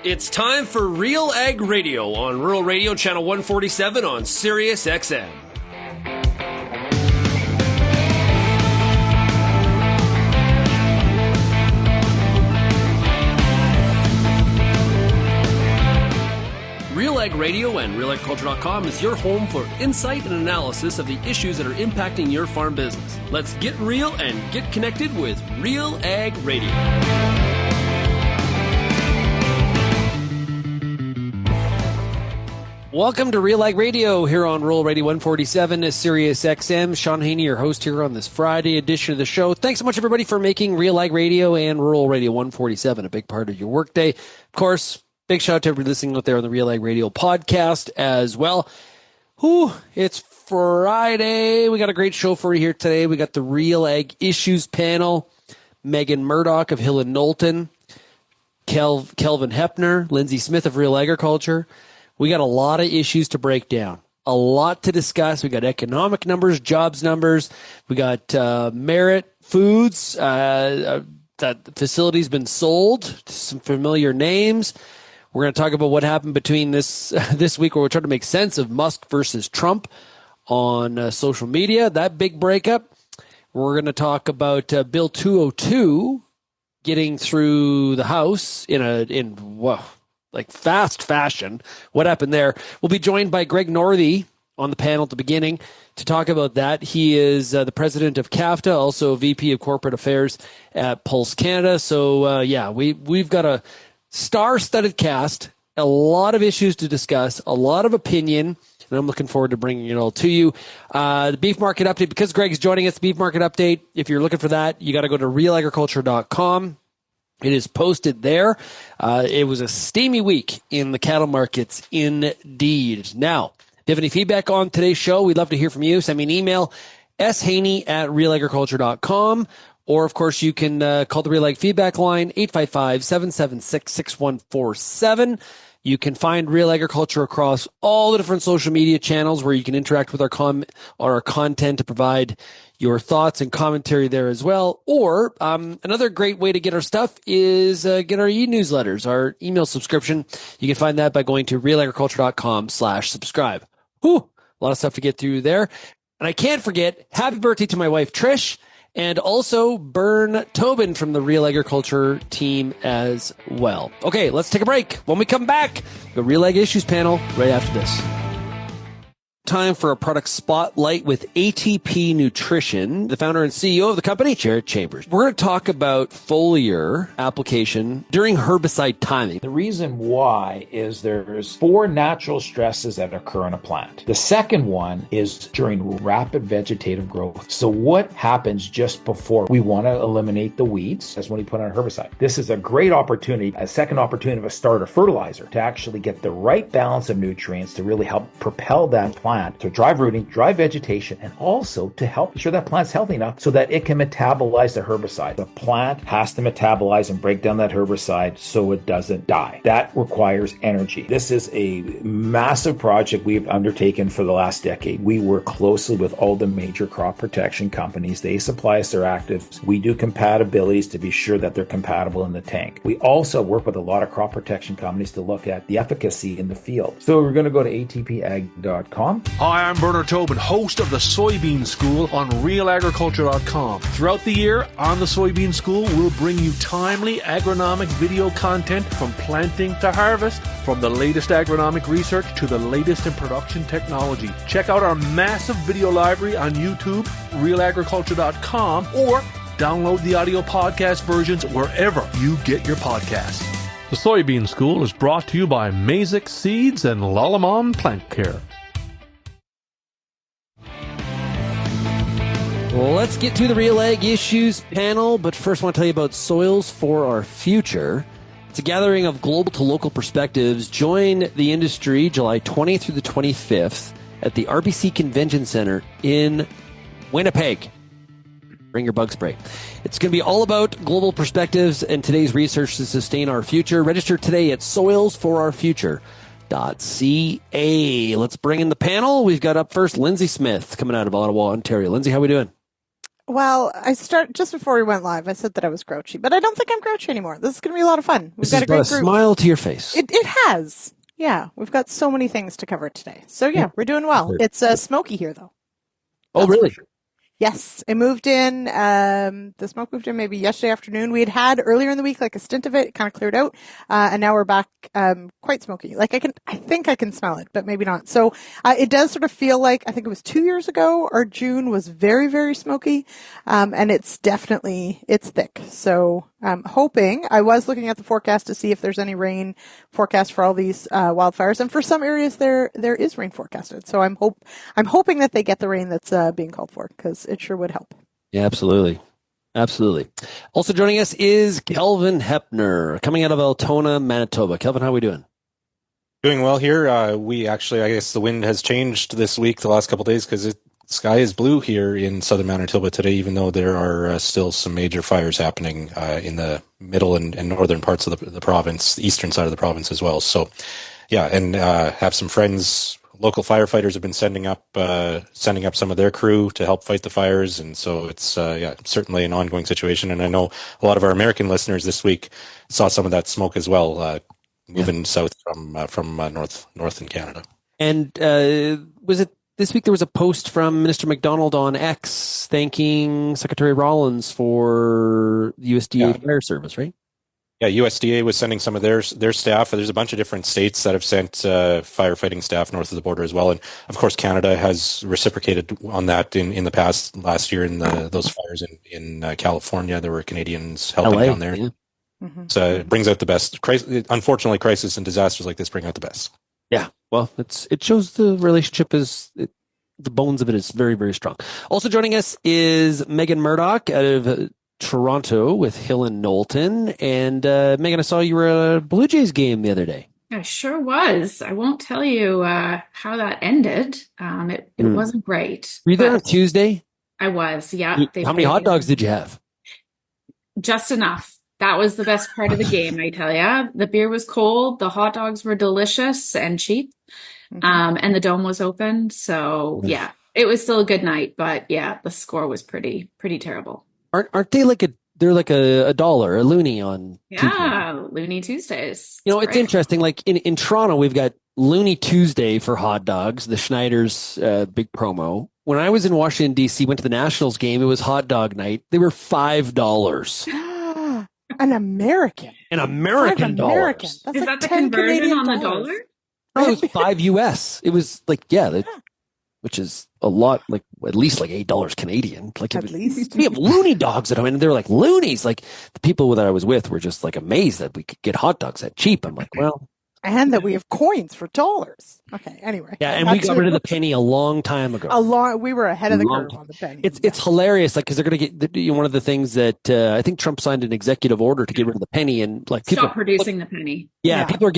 It's time for RealAg Radio on Rural Radio Channel 147 on Sirius XM. RealAg Radio and RealAgriculture.com is your home for insight and analysis of the issues that are impacting your farm business. Let's get real and get connected with RealAg Radio. Welcome to RealAg Radio here on Rural Radio 147, Sirius XM. Shaun Haney, your host here on this Friday edition of the show. Thanks so much, everybody, for making RealAg Radio and Rural Radio 147 a big part of your workday. Of course, big shout out to everybody listening out there on the RealAg Radio podcast as well. It's Friday. We got a great show for you here today. We got the RealAg Issues panel. Meagan Murdoch of Hill and Knowlton. Kelvin Heppner, Lyndsey Smith of RealAgriculture. We got a lot of issues to break down, a lot to discuss. We got economic numbers, jobs numbers. We got Merit Foods. That facility's been sold to some familiar names. We're going to talk about what happened between this week, where we're trying to make sense of Musk versus Trump on social media. That big breakup. We're going to talk about Bill 202 getting through the House in fast fashion. What happened there? We'll be joined by Greg Northey on the panel at the beginning to talk about that. He is the president of CAFTA, also VP of Corporate Affairs at Pulse Canada. So, we've got a star-studded cast, a lot of issues to discuss, a lot of opinion, and I'm looking forward to bringing it all to you. The beef market update, because Greg's joining us, the beef market update, if you're looking for that, you got to go to RealAgriculture.com. It is posted there. It was a steamy week in the cattle markets indeed. Now, if you have any feedback on today's show, we'd love to hear from you. Send me an email, shaney@realagriculture.com. Or, of course, you can call the RealAg feedback line, 855-776-6147. You can find Real Agriculture across all the different social media channels where you can interact with our content to provide your thoughts and commentary there as well. Or another great way to get our stuff is get our e-newsletters, our email subscription. You can find that by going to realagriculture.com/subscribe. A lot of stuff to get through there. And I can't forget, happy birthday to my wife, Trish, and also Bern Tobin from the Real Agriculture team as well. Okay, let's take a break. When we come back, the RealAg Issues panel right after this. Time for a product spotlight with ATP Nutrition, the founder and CEO of the company, Jared Chambers. We're going to talk about foliar application during herbicide timing. The reason why is there's 4 natural stresses that occur in a plant. The second one is during rapid vegetative growth. So what happens just before we want to eliminate the weeds? That's when we put on a herbicide. This is a great opportunity, a second opportunity of a starter fertilizer to actually get the right balance of nutrients to really help propel that plant to drive rooting, drive vegetation, and also to help ensure that plant's healthy enough so that it can metabolize the herbicide. The plant has to metabolize and break down that herbicide so it doesn't die. That requires energy. This is a massive project we've undertaken for the last decade. We work closely with all the major crop protection companies. They supply us their actives. We do compatibilities to be sure that they're compatible in the tank. We also work with a lot of crop protection companies to look at the efficacy in the field. So we're going to go to atpag.com. Hi, I'm Bernard Tobin, host of the Soybean School on RealAgriculture.com. Throughout the year on the Soybean School, we'll bring you timely agronomic video content from planting to harvest, from the latest agronomic research to the latest in production technology. Check out our massive video library on YouTube, RealAgriculture.com, or download the audio podcast versions wherever you get your podcasts. The Soybean School is brought to you by Mazik Seeds and Lalamon Plant Care. Let's get to the RealAg Issues panel, but first I want to tell you about Soils for Our Future. It's a gathering of global to local perspectives. Join the industry July 20th through the 25th at the RBC Convention Center in Winnipeg. Bring your bug spray. It's going to be all about global perspectives and today's research to sustain our future. Register today at soilsforourfuture.ca. Let's bring in the panel. We've got up first Lyndsey Smith coming out of Ottawa, Ontario. Lyndsey, how are we doing? Well, just before we went live, I said that I was grouchy, but I don't think I'm grouchy anymore. This is going to be a lot of fun. We've got a great group. Smile to your face. It has. Yeah, we've got so many things to cover today. So yeah, we're doing well. It's smoky here though. Oh, really? Yes, it moved in. The smoke moved in maybe yesterday afternoon. We had earlier in the week like a stint of it. It kind of cleared out, and now we're back quite smoky. Like I think I can smell it, but maybe not. So it does sort of feel like I think it was 2 years ago. Our June was very, very smoky, and it's thick. So I'm hoping. I was looking at the forecast to see if there's any rain forecast for all these wildfires, and for some areas there is rain forecasted. So I'm hoping that they get the rain that's being called for, because it sure would help. Yeah, absolutely. Absolutely. Also joining us is Kelvin Heppner, coming out of Altona, Manitoba. Kelvin, how are we doing? Doing well here. We actually, I guess the wind has changed this week, the last couple of days, because the sky is blue here in southern Manitoba today, even though there are still some major fires happening in the middle and northern parts of the province, the eastern side of the province as well. So, yeah, and have some friends. Local firefighters have been sending up some of their crew to help fight the fires, and so it's certainly an ongoing situation. And I know a lot of our American listeners this week saw some of that smoke as well, moving south from north in Canada. And was it this week? There was a post from Minister MacDonald on X thanking Secretary Rollins for the USDA fire service, right? Yeah, USDA was sending some of their staff. There's a bunch of different states that have sent firefighting staff north of the border as well. And, of course, Canada has reciprocated on that in the past. Last year in those fires in California, there were Canadians helping down there. Yeah. Mm-hmm. So it brings out the best. Unfortunately, crisis and disasters like this bring out the best. Yeah, well, it shows the relationship the bones of it is very, very strong. Also joining us is Meagan Murdoch out of Toronto with Hill and Knowlton. And Meagan, I saw you were at a Blue Jays game the other day. I sure was. I won't tell you how that ended. It wasn't great. Were you there on Tuesday? I was, yeah. How many hot dogs did you have? Just enough. That was the best part of the game, I tell you. The beer was cold. The hot dogs were delicious and cheap. And the dome was open. So, yeah, it was still a good night. But, yeah, the score was pretty terrible. Aren't they they're like a dollar, a loonie on Tuesday. Looney Tuesdays. You know, it's interesting. Like in Toronto, we've got Looney Tuesday for hot dogs, the Schneider's big promo. When I was in Washington, D.C., went to the Nationals game, it was hot dog night. They were $5. An American. An American dollar. Is like that the conversion on the dollar? No, it was $5 US. It was like, which is a lot, like at least like $8 Canadian. Like at least we have loony dogs at home, and they're like loonies. Like the people that I was with were just like amazed that we could get hot dogs that cheap. I'm like, well, and that we have coins for dollars. Okay, anyway. Yeah, and we got rid of the penny a long time ago. We were ahead of the curve on the penny. It's hilarious, like because they're going to get one of the things that I think Trump signed an executive order to get rid of the penny, and like people stop producing the penny. Yeah, people are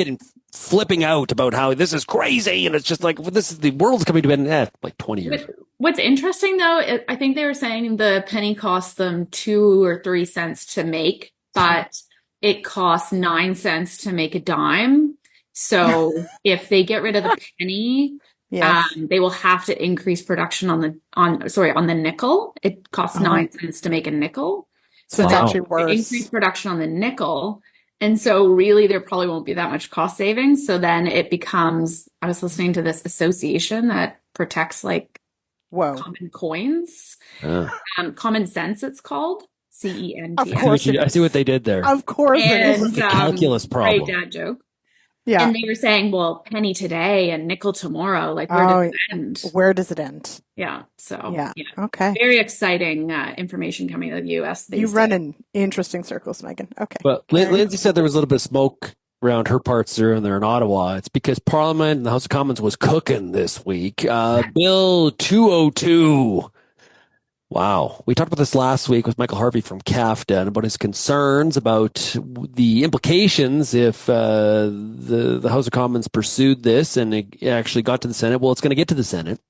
flipping out about how this is crazy, and it's just like the world's coming to an end like 20 years ago. What's interesting though, I think they were saying the penny cost them 2 or 3 cents to make, but it costs 9 cents to make a dime. So if they get rid of the penny, they will have to increase production on the nickel. It costs 9 cents to make a nickel. So it's actually worse. Increase production on the nickel. And so really there probably won't be that much cost savings. So then it becomes, I was listening to this association that protects common coins. Common sense, it's called. CENT. Of course. I see what they did there. Of course. It's a calculus problem. Great dad joke. Yeah. And they were saying, well, penny today and nickel tomorrow. Like, where does it end? Where does it end? Yeah. So, yeah. Okay. Very exciting information coming out of the U.S. You run in interesting circles, Meagan. Okay. Well, Lyndsey said there was a little bit of smoke around her parts there in Ottawa. It's because Parliament and the House of Commons was cooking this week. Bill 202. Wow. We talked about this last week with Michael Harvey from CAFTA and about his concerns about the implications if the House of Commons pursued this and it actually got to the Senate. Well, it's going to get to the Senate.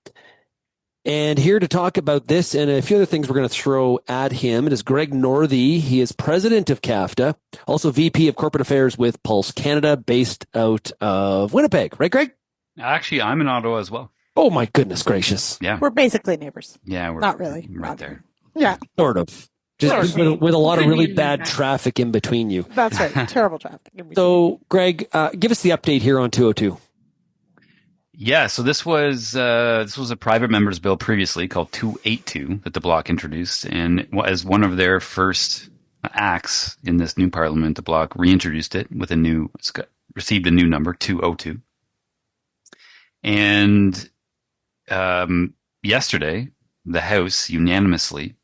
And here to talk about this and a few other things we're going to throw at him, it is Greg Northey. He is president of CAFTA, also VP of Corporate Affairs with Pulse Canada, based out of Winnipeg. Right, Greg? Actually, I'm in Ottawa as well. Oh, my goodness gracious. Yeah. We're basically neighbors. Yeah. We're not really. Right there. Yeah, Sort of. Just with a lot of really bad Okay. traffic in between you. that's right. Terrible traffic. So, Greg, give us the update here on 202. Yeah, so this was a private member's bill previously called 282 that the Bloc introduced, and as one of their first acts in this new parliament, the Bloc reintroduced it with received a new number, 202. And yesterday, the House unanimously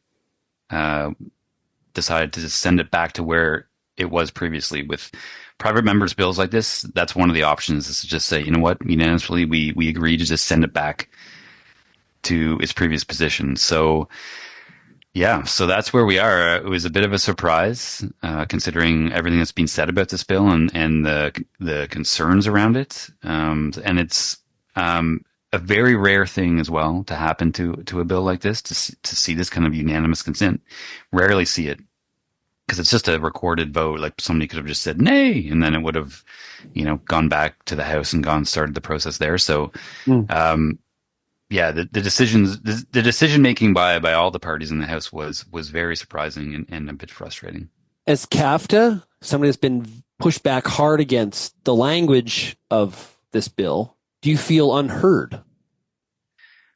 decided to just send it back to where it was previously. With private members' bills like this, that's one of the options, is to just say, you know what, unanimously we agree to just send it back to its previous position. So yeah, so that's where we are. It was a bit of a surprise, considering everything that's been said about this bill and the concerns around it. And it's a very rare thing as well to happen to a bill like this, to see this kind of unanimous consent. Rarely see it, because it's just a recorded vote. Like, somebody could have just said nay, and then it would have, gone back to the House and started the process there. So, yeah, the decision making by all the parties in the House was very surprising and a bit frustrating. As CAFTA, somebody that's been pushed back hard against the language of this bill, do you feel unheard?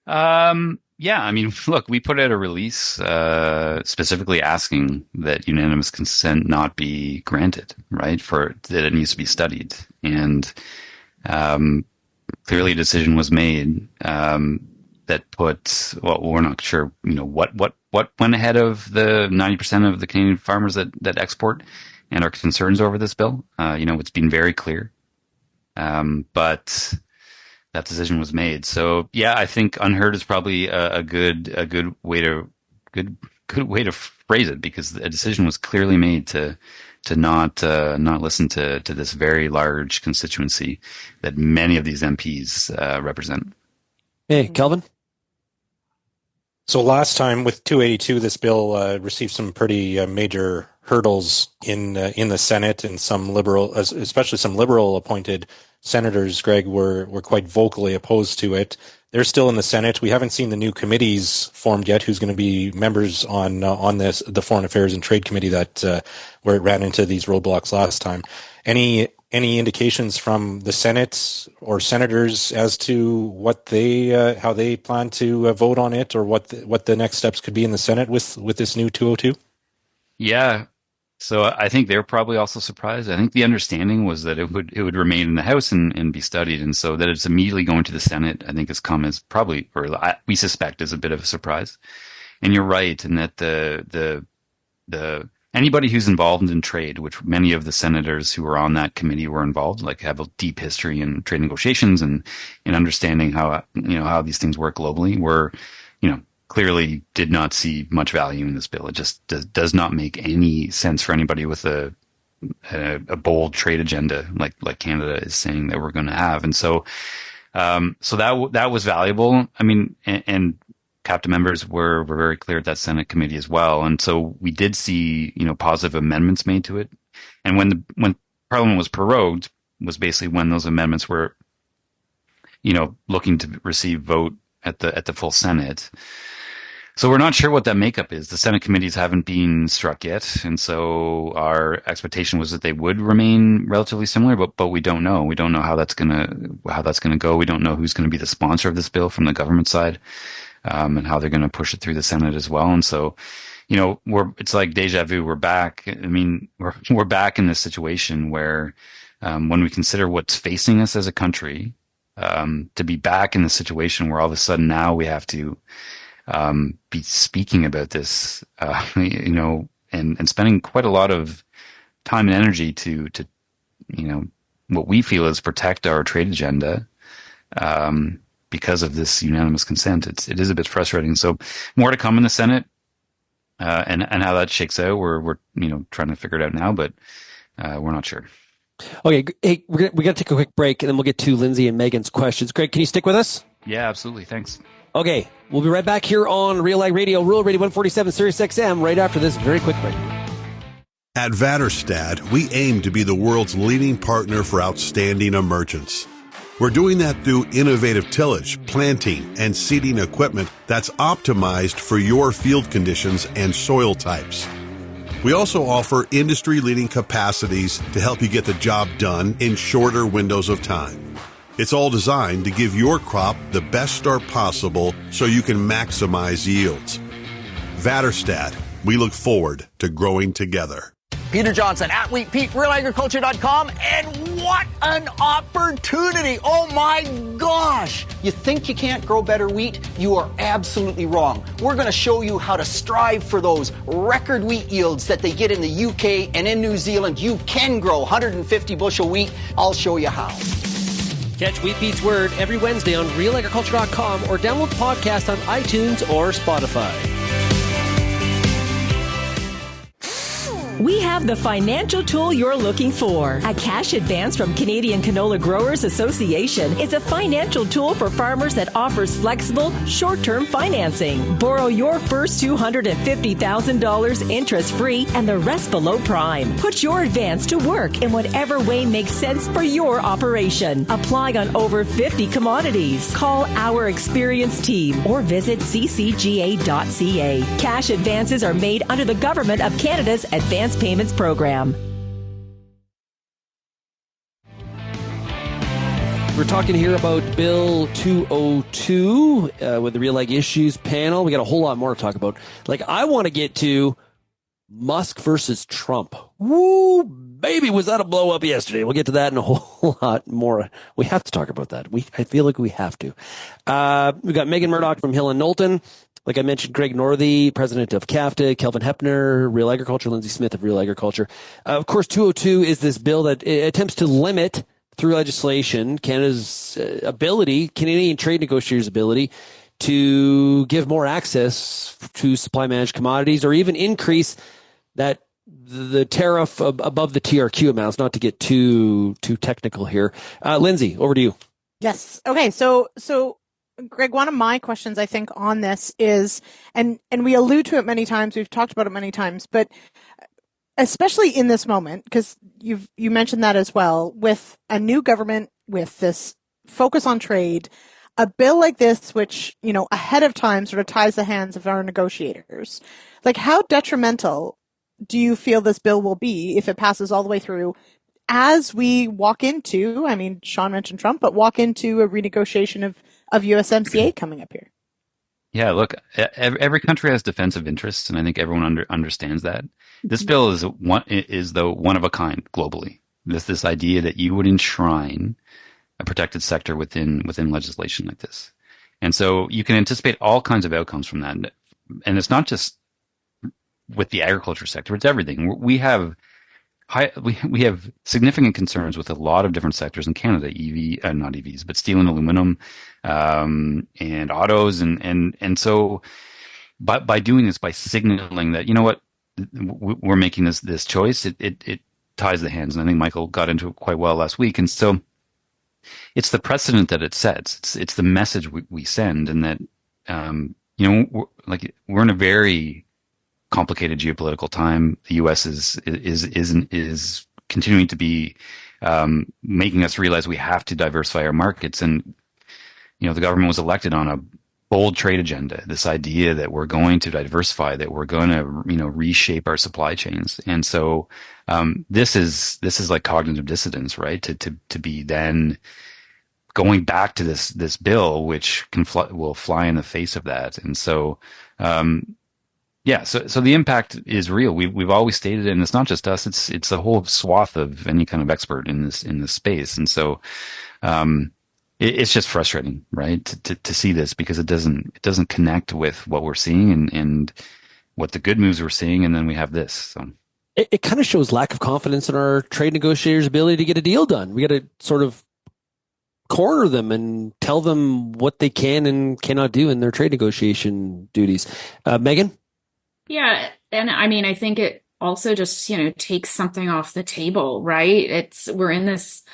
Yeah, I mean, look, we put out a release specifically asking that unanimous consent not be granted, right? For that it needs to be studied, and clearly a decision was made that put, well, we're not sure, what went ahead of the 90% of the Canadian farmers that export and are concerns over this bill. It's been very clear, but that decision was made. So yeah, I think unheard is probably a good way to phrase it, because a decision was clearly made to not listen to this very large constituency that many of these MPs represent. Hey, Kelvin. So last time with 282, this bill received some pretty major hurdles in the Senate, and some liberal, especially some liberal appointed senators, Greg, were quite vocally opposed to it. They're still in the Senate. We haven't seen the new committees formed yet. Who's going to be members on the Foreign Affairs and Trade Committee that where it ran into these roadblocks last time? Any indications from the Senate or senators as to what how they plan to vote on it, or what the next steps could be in the Senate with this new 202? Yeah. So I think they're probably also surprised. I think the understanding was that it would remain in the House and be studied, and so that it's immediately going to the Senate, I think, has come as probably, or we suspect, is a bit of a surprise. And you're right in that the anybody who's involved in trade, which many of the senators who were on that committee were involved, like have a deep history in trade negotiations and in understanding how these things work globally, were clearly did not see much value in this bill. It just does not make any sense for anybody with a bold trade agenda like Canada is saying that we're going to have. And so that was valuable. I mean, and CAFTA members were very clear at that Senate committee as well. And so we did see positive amendments made to it. And when Parliament was prorogued was basically when those amendments were looking to receive vote at the full Senate. So we're not sure what that makeup is. The Senate committees haven't been struck yet, and so our expectation was that they would remain relatively similar, but we don't know. We don't know how that's gonna go. We don't know who's going to be the sponsor of this bill from the government side, and how they're going to push it through the Senate as well. And so, it's like deja vu. We're back. I mean, we're back in this situation where, when we consider what's facing us as a country, to be back in the situation where all of a sudden now we have to be speaking about this, and spending quite a lot of time and energy to what we feel is protect our trade agenda, because of this unanimous consent. It is a bit frustrating. So more to come in the Senate, and how that shakes out. We're trying to figure it out now, but we're not sure. Okay, hey, we got to take a quick break, and then we'll get to Lyndsey and Meagan's questions. Greg, can you stick with us? Yeah, absolutely. Thanks. Okay, we'll be right back here on RealAg Radio, Rural Radio 147, Sirius XM, right after this very quick break. At Vatterstad, we aim to be the world's leading partner for outstanding emergents. We're doing that through innovative tillage, planting, and seeding equipment that's optimized for your field conditions and soil types. We also offer industry-leading capacities to help you get the job done in shorter windows of time. It's all designed to give your crop the best start possible so you can maximize yields. Vatterstad, we look forward to growing together. Peter Johnson at WheatPete, RealAgriculture.com, and what an opportunity! Oh my gosh! You think you can't grow better wheat? You are absolutely wrong. We're going to show you how to strive for those record wheat yields that they get in the UK and in New Zealand. You can grow 150 bushel wheat. I'll show you how. Catch WheatPete's Word every Wednesday on RealAgriculture.com or download the podcast on iTunes or Spotify. We have the financial tool you're looking for. A cash advance from Canadian Canola Growers Association is a financial tool for farmers that offers flexible, short-term financing. Borrow your first $250,000 interest-free and the rest below prime. Put your advance to work in whatever way makes sense for your operation. Apply on over 50 commodities. Call our experienced team or visit ccga.ca. Cash advances are made under the Government of Canada's Advance Payments Program. We're talking here about Bill 202 with the RealAg Issues panel. We got a whole lot more to talk about. Like, I want to get to Musk versus Trump. Woo, baby, was that a blow up yesterday? We'll get to that and a whole lot more. We have to talk about that. I feel like we have to. We've got Meagan Murdoch from Hill and Knowlton. Like I mentioned, Greg Northey, president of CAFTA, Kelvin Heppner, Real Agriculture, Lyndsey Smith of Real Agriculture. Of course, 202 is this bill that attempts to limit, through legislation, Canada's Canadian trade negotiators' ability to give more access to supply managed commodities or even increase that the tariff above the TRQ amounts, not to get too technical here. Lyndsey, over to you. Yes. Okay. So Greg, one of my questions, I think, on this is, and we allude to it many times, we've talked about it many times, but especially in this moment, because you mentioned that as well, with a new government, with this focus on trade, a bill like this, which, ahead of time sort of ties the hands of our negotiators, like, how detrimental do you feel this bill will be if it passes all the way through as we walk into, Shaun mentioned Trump, but walk into a renegotiation of USMCA coming up here? Yeah, look, every country has defensive interests, and I think everyone understands that. This bill is one of a kind globally. This idea that you would enshrine a protected sector within legislation like this, and so you can anticipate all kinds of outcomes from that. And it's not just with the agriculture sector; it's everything. We have significant concerns with a lot of different sectors in Canada, not EVs, but steel and aluminum, and autos. And so by doing this, by signaling that, we're making this choice, it ties the hands. And I think Michael got into it quite well last week. And so it's the precedent that it sets. It's the message we send, and that, we're in a very complicated geopolitical time. The U.S. is continuing to be making us realize we have to diversify our markets. And the government was elected on a bold trade agenda. This idea that we're going to diversify, that we're going to reshape our supply chains. And so this is like cognitive dissonance, right? To be then going back to this bill, which will fly in the face of that. And so. Yeah, so the impact is real. We've always stated it, and it's not just us; it's the whole swath of any kind of expert in this space. And so, it's just frustrating, right, to see this, because it doesn't connect with what we're seeing and what the good moves we're seeing, and then we have this. So it kind of shows lack of confidence in our trade negotiators' ability to get a deal done. We got to sort of corner them and tell them what they can and cannot do in their trade negotiation duties. Meagan? Yeah. And I think it also just, takes something off the table, right? We're in this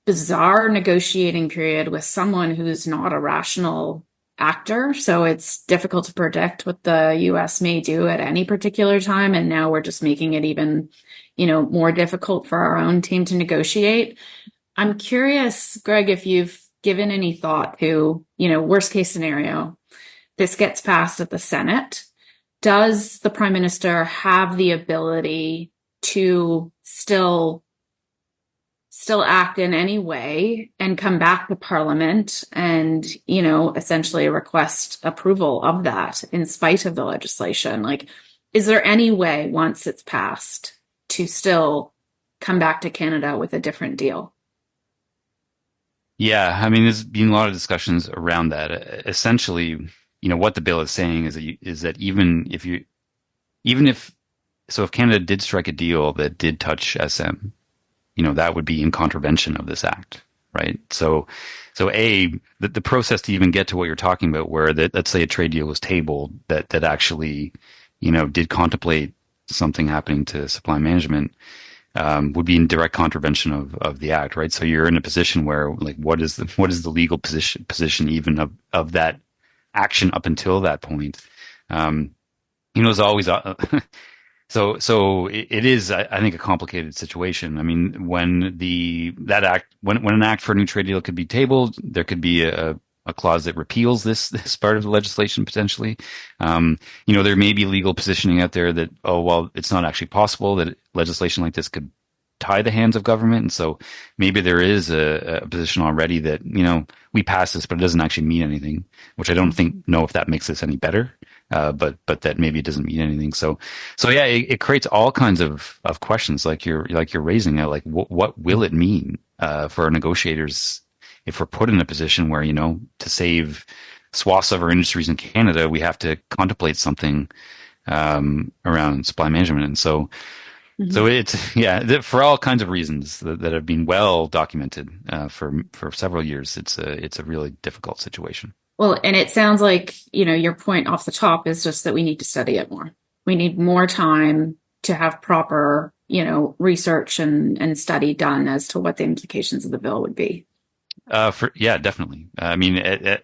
bizarre negotiating period with someone who's not a rational actor. So it's difficult to predict what the US may do at any particular time. And now we're just making it even, more difficult for our own team to negotiate. I'm curious, Greg, if you've given any thought to, worst case scenario, this gets passed at the Senate. Does the Prime Minister have the ability to still act in any way and come back to Parliament and, essentially request approval of that in spite of the legislation? Like, is there any way once it's passed to still come back to Canada with a different deal? Yeah, I mean, there's been a lot of discussions around that. Essentially, what the bill is saying is that if Canada did strike a deal that did touch SM, that would be in contravention of this act, right? So the process to even get to what you're talking about, where let's say a trade deal was tabled that actually, did contemplate something happening to supply management, would be in direct contravention of the act, right? So you're in a position where, like, what is the legal position even of that action up until that point? It's always so it is, I think, a complicated situation. I mean, when an act for a new trade deal could be tabled, there could be a clause that repeals this part of the legislation potentially. There may be legal positioning out there that, it's not actually possible that legislation like this could tie the hands of government. And so maybe there is a position already that, we pass this, but it doesn't actually mean anything, which I don't know if that makes this any better. But that maybe it doesn't mean anything. So yeah, it creates all kinds of questions like you're raising it. Like, what will it mean, for our negotiators if we're put in a position where, to save swaths of our industries in Canada, we have to contemplate something around supply management. And so it's, for all kinds of reasons that have been well documented for several years, it's a really difficult situation. Well, and it sounds like, your point off the top is just that we need to study it more. We need more time to have proper, research and study done as to what the implications of the bill would be. Definitely. I mean, that's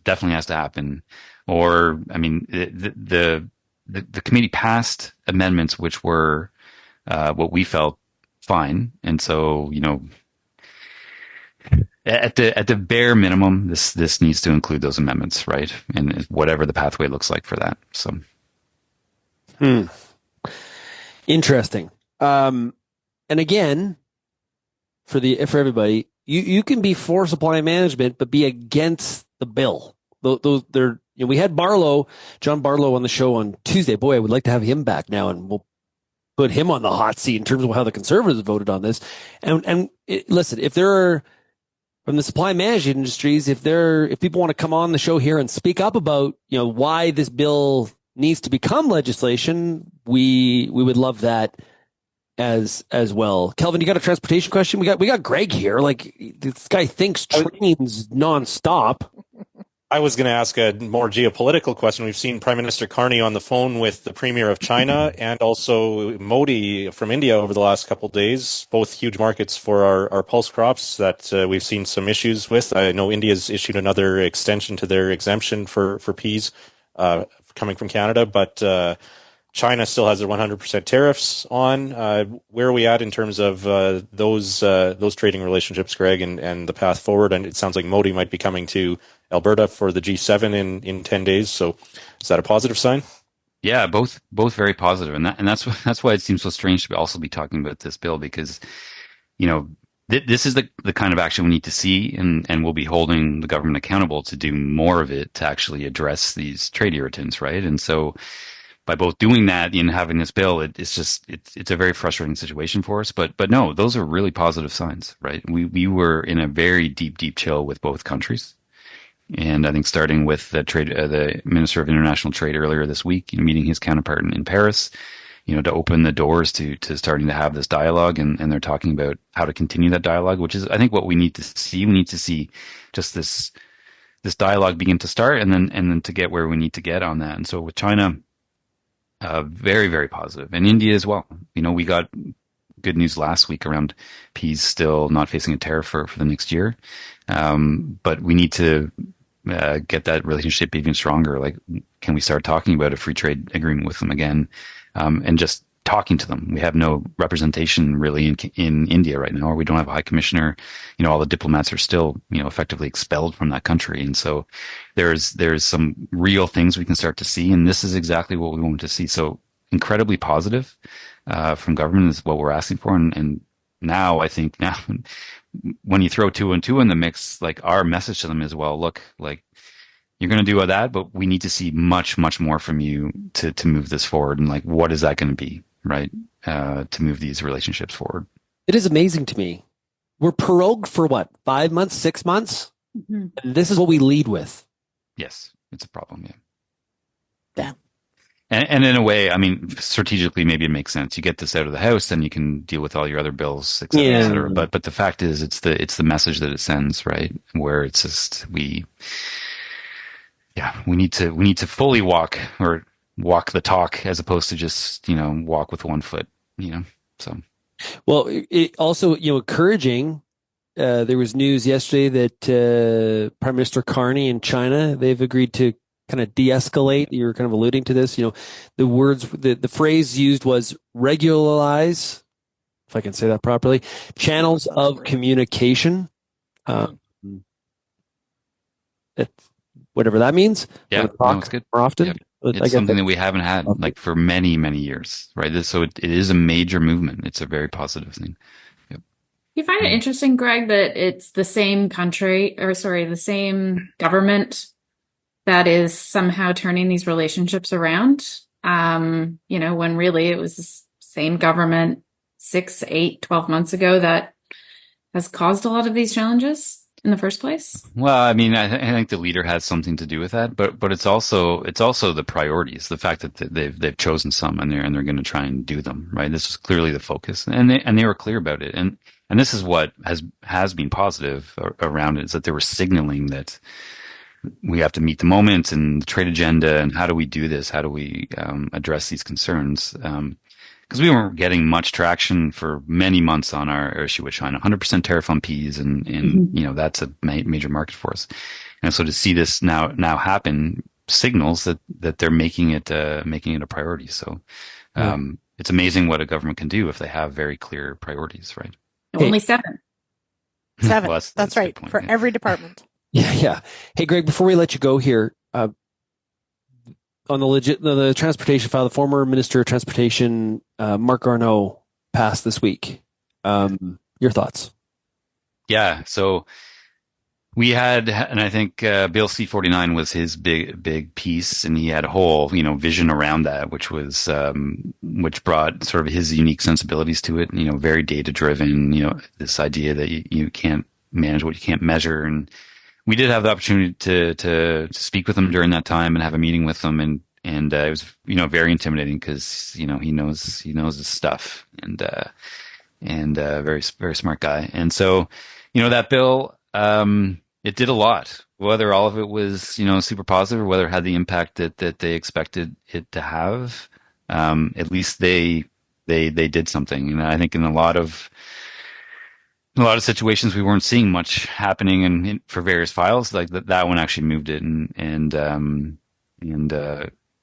definitely has to happen. Or, I mean, the committee passed amendments which were what we felt fine, and so at the bare minimum, this needs to include those amendments, right? And whatever the pathway looks like for that. So, Interesting. And again, for everybody, you can be for supply management, but be against the bill. We had John Barlow on the show on Tuesday. Boy, I would like to have him back now, and we'll put him on the hot seat in terms of how the Conservatives voted on this. Listen, if there are, from the supply management industries, if people want to come on the show here and speak up about, why this bill needs to become legislation, we would love that as well. Kelvin, you got a transportation question? We got Greg here. Like, this guy thinks trains nonstop. I was going to ask a more geopolitical question. We've seen Prime Minister Carney on the phone with the Premier of China and also Modi from India over the last couple of days, both huge markets for our pulse crops that we've seen some issues with. I know India's issued another extension to their exemption for peas coming from Canada, but China still has their 100% tariffs on. Where are we at in terms of those trading relationships, Greg, and the path forward? And it sounds like Modi might be coming to Alberta for the G7 in 10 days. So is that a positive sign? Yeah, both very positive, and that's why it seems so strange to also be talking about this bill, because this is the kind of action we need to see, and we'll be holding the government accountable to do more of it to actually address these trade irritants, right? And so by both doing that and having this bill, it's a very frustrating situation for us. But no, those are really positive signs, right? We were in a very deep chill with both countries. And I think starting with the Minister of International Trade earlier this week, meeting his counterpart in Paris, to open the doors to starting to have this dialogue, and they're talking about how to continue that dialogue, which is, I think, what we need to see. We need to see just this dialogue begin to start, and then to get where we need to get on that. And so with China, very, very positive, and India as well. We got good news last week around peas still not facing a tariff for the next year, but we need to get that relationship even stronger. Like, can we start talking about a free trade agreement with them again, and just talking to them. We have no representation really in India right now, or we don't have a high commissioner. All the diplomats are still, effectively expelled from that country. And so there's some real things we can start to see. And this is exactly what we want to see. So incredibly positive, from government is what we're asking for. And now I think when you throw 202 in the mix, like our message to them is, well, look, like you're going to do that, but we need to see much, much more from you to move this forward. And like, what is that going to be, right? To move these relationships forward. It is amazing to me. We're prorogued for what, 5 months, 6 months? Mm-hmm. And this is what we lead with. Yes, it's a problem. Yeah. Yeah. And in a way, I mean, strategically, maybe it makes sense. You get this out of the House, then you can deal with all your other bills, et cetera, et cetera. But the fact is, it's the message that it sends, right? Where it's just we need to fully walk the talk as opposed to just walk with one foot, So, well, it also encouraging. There was news yesterday that Prime Minister Carney in China, they've agreed to kind of de-escalate. You're kind of alluding to this. The phrase used was regularize, if I can say that properly, channels of communication. Whatever that means. Yeah, it's good. More often. Yeah. It's something that we haven't had like for many, many years, right? So it is a major movement. It's a very positive thing. Yep. You find it interesting, Greg, that it's the same the same government that is somehow turning these relationships around, when really it was the same government 6, 8, 12 months ago that has caused a lot of these challenges in the first place. Well, I mean, I think the leader has something to do with that, but it's also the priorities, the fact that they've chosen some and they're going to try and do them, right? This was clearly the focus, and they were clear about it, and this is what has been positive around it, is that they were signaling that we have to meet the moment and the trade agenda, and how do we do this? How do we address these concerns? Because we weren't getting much traction for many months on our issue with China. 100% tariff on peas, and that's a major market for us. And so to see this now happen signals that they're making it a priority. So it's amazing what a government can do if they have very clear priorities, right? Only 7. 7. Well, that's right. For every department. Yeah. Hey, Greg, before we let you go here, on the transportation file, the former Minister of Transportation, Marc Garneau, passed this week. Your thoughts? Yeah. So we had, and I think Bill C-49 was his big piece, and he had a whole vision around that, which was which brought sort of his unique sensibilities to it. Very data driven. This idea that you can't manage what you can't measure, and we did have the opportunity to speak with him during that time and have a meeting with him, and it was very intimidating because he knows his stuff, and very very smart guy. And so that bill, it did a lot. Whether all of it was super positive or whether it had the impact that they expected it to have, at least they did something. And I think in a lot of situations we weren't seeing much happening, and for various files like that one actually moved it, and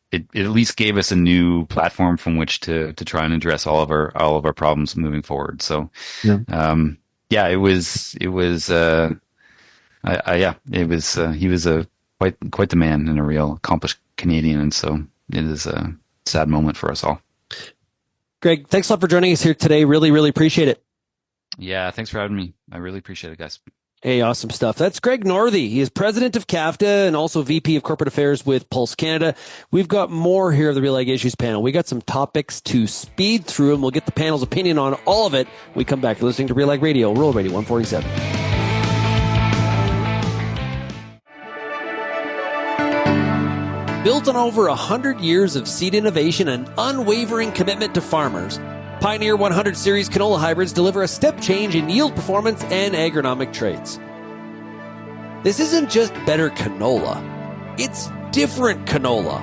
it at least gave us a new platform from which to try and address all of our problems moving forward. So it was he was quite the man and a real accomplished Canadian, and so it is a sad moment for us all. Greg, thanks a lot for joining us here today. Really, really appreciate it. Yeah, thanks for having me. I really appreciate it, guys. Hey, awesome stuff. That's Greg Northey. He is president of CAFTA and also VP of Corporate Affairs with Pulse Canada. We've got more here of the RealAg Issues panel. We got some topics to speed through, and we'll get the panel's opinion on all of it when we come back. You're listening to RealAg Radio, Rural Radio 147. Built on over 100 years of seed innovation and unwavering commitment to farmers, Pioneer 100 Series canola hybrids deliver a step change in yield performance and agronomic traits. This isn't just better canola, it's different canola.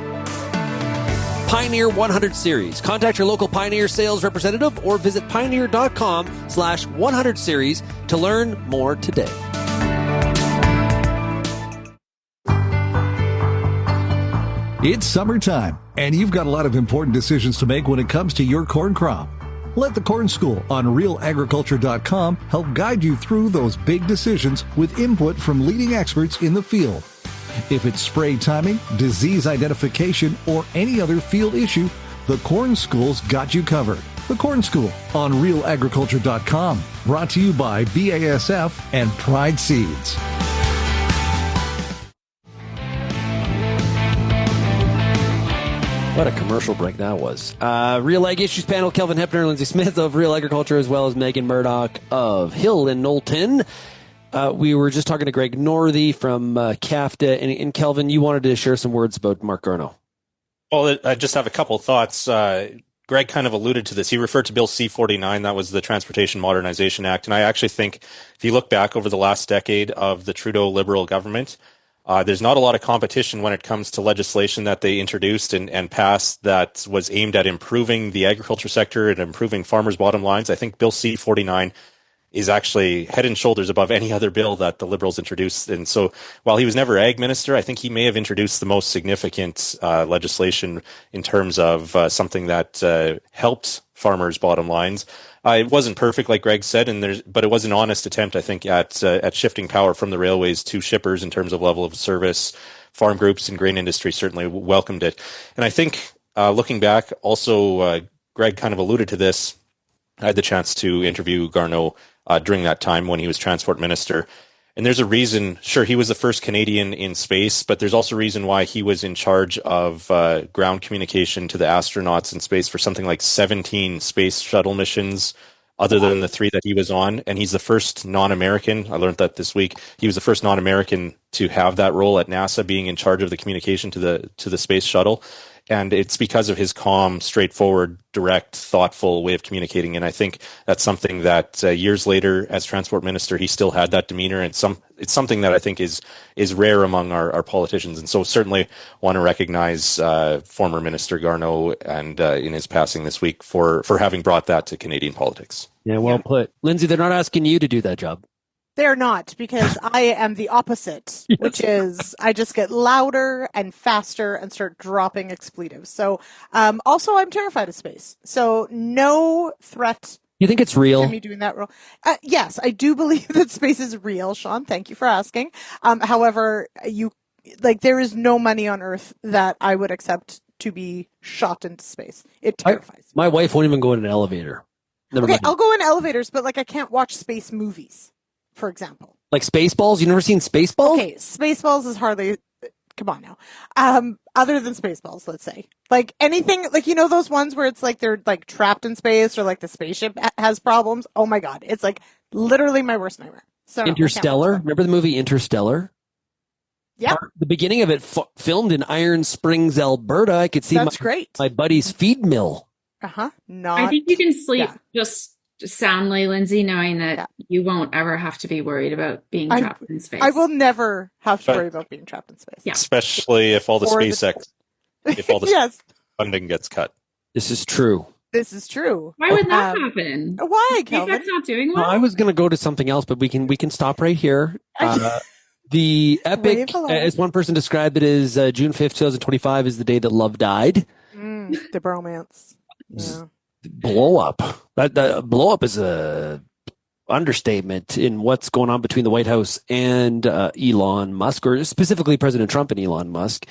Pioneer 100 Series. Contact your local Pioneer sales representative or visit pioneer.com/100 series to learn more today. It's summertime, and you've got a lot of important decisions to make when it comes to your corn crop. Let the Corn School on RealAgriculture.com help guide you through those big decisions with input from leading experts in the field. If it's spray timing, disease identification, or any other field issue, the Corn School's got you covered. The Corn School on RealAgriculture.com. Brought to you by BASF and Pride Seeds. What a commercial break that was. Real Ag Issues panel, Kelvin Heppner, Lyndsey Smith of Real Agriculture, as well as Meagan Murdoch of Hill in Knowlton. We were just talking to Greg Northey from CAFTA, and Kelvin, you wanted to share some words about Mark Garneau. Well, I just have a couple thoughts. Greg kind of alluded to this. He referred to Bill C-49. That was the Transportation Modernization Act. And I actually think if you look back over the last decade of the Trudeau Liberal government, there's not a lot of competition when it comes to legislation that they introduced and passed that was aimed at improving the agriculture sector and improving farmers' bottom lines. I think Bill C-49 is actually head and shoulders above any other bill that the Liberals introduced. And so while he was never ag minister, I think he may have introduced the most significant legislation in terms of something that helped farmers' bottom lines. It wasn't perfect, like Greg said, but it was an honest attempt, I think, at shifting power from the railways to shippers in terms of level of service. Farm groups and grain industry certainly welcomed it. And I think looking back, also, Greg kind of alluded to this. I had the chance to interview Garneau during that time when he was transport minister. And there's a reason, sure, he was the first Canadian in space, but there's also a reason why he was in charge of ground communication to the astronauts in space for something like 17 space shuttle missions, other than the 3 that he was on. And he's the first non-American, I learned that this week, he was the first non-American to have that role at NASA, being in charge of the communication to the space shuttle. And it's because of his calm, straightforward, direct, thoughtful way of communicating. And I think that's something that years later, as transport minister, he still had that demeanor. And it's something that I think is rare among our politicians. And so certainly want to recognize former Minister Garneau and in his passing this week for having brought that to Canadian politics. Yeah, well put. Lyndsey, they're not asking you to do that job. They're not, because I am the opposite, yes. Which is I just get louder and faster and start dropping expletives. So also I'm terrified of space. So no threat. You think it's real? To me doing that role. Yes, I do believe that space is real, Shaun. Thank you for asking. However, there is no money on earth that I would accept to be shot into space. It terrifies me. My wife won't even go in an elevator. Never okay, mind. I'll go in elevators, but I can't watch space movies. For example, like Spaceballs. You never seen Spaceballs? Okay, Spaceballs is hardly. Come on now. Other than Spaceballs, let's say, anything, those ones where it's they're trapped in space, or the spaceship has problems. Oh my god, it's literally my worst nightmare. So Interstellar. Remember the movie Interstellar? Yeah. The beginning of it filmed in Iron Springs, Alberta. I could see my buddy's feed mill. I think you can sleep just soundly, Lyndsey, knowing that you won't ever have to be worried about being trapped in space. I will never have to worry about being trapped in space. Yeah. Especially if all the yes. funding gets cut. This is true. Why would that happen? Why, Kelvin? SpaceX not doing well? I was going to go to something else, but we can stop right here. The epic, as one person described it, is June 5th, 2025 is the day that love died. The bromance. Yeah. Blow up. That blow up is a understatement in what's going on between the White House and Elon Musk, or specifically President Trump and Elon Musk.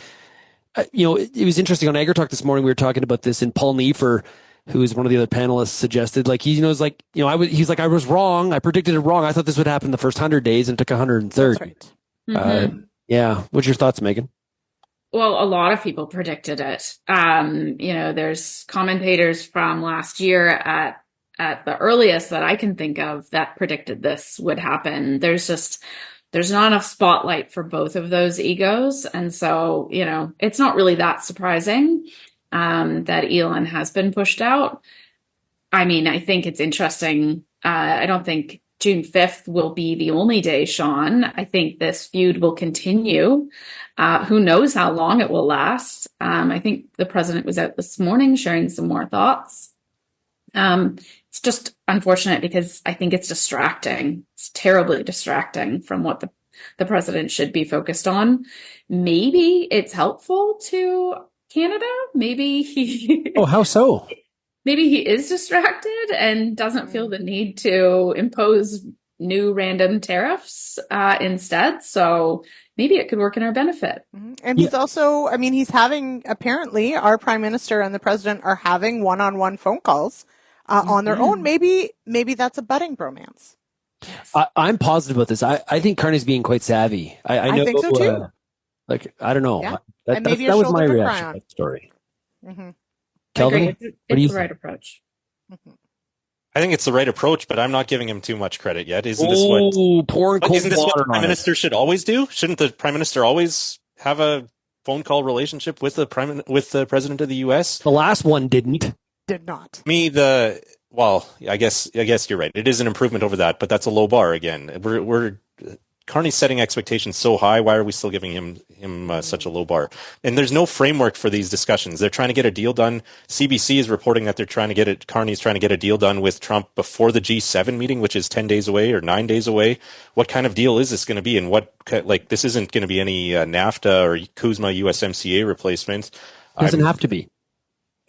It was interesting on AgriTalk this morning. We were talking about this, and Paul Neiffer, who is one of the other panelists, suggested I was wrong. I predicted it wrong. I thought this would happen the first 100 days, and it took 130. That's right. Yeah. What's your thoughts, Meagan? Well, a lot of people predicted it. There's commentators from last year at the earliest that I can think of that predicted this would happen. There's not enough spotlight for both of those egos. And so, it's not really that surprising that Elon has been pushed out. I mean, I think it's interesting. I don't think June 5th will be the only day, Shaun. I think this feud will continue. Who knows how long it will last? I think the president was out this morning sharing some more thoughts. It's just unfortunate because I think it's distracting. It's terribly distracting from what the the president should be focused on. Maybe it's helpful to Canada. Maybe he Oh, how so? maybe he is distracted and doesn't feel the need to impose new random tariffs instead. So maybe it could work in our benefit. And he's also, I mean, he's having, apparently, our prime minister and the president are having one-on-one phone calls on their own. Maybe that's a budding bromance. I'm positive about this. I think Carney's being quite savvy. I know, think so too. I don't know. Yeah. That maybe was a my shoulder to reaction cry to on. that story. Mm-hmm. Kelvin, It's the right approach. I think it's the right approach, but I'm not giving him too much credit yet. Isn't this what the Prime Minister should always do? Shouldn't the Prime Minister always have a phone call relationship with the President of the U.S.? The last one didn't. Did not. I guess you're right. It is an improvement over that, but that's a low bar again. Carney's setting expectations so high. Why are we still giving him such a low bar? And there's no framework for these discussions. They're trying to get a deal done. CBC is reporting that Carney's trying to get a deal done with Trump before the G7 meeting, which is 10 days away or 9 days away. What kind of deal is this going to be? And this isn't going to be any NAFTA or CUSMA USMCA replacement. Doesn't have to be.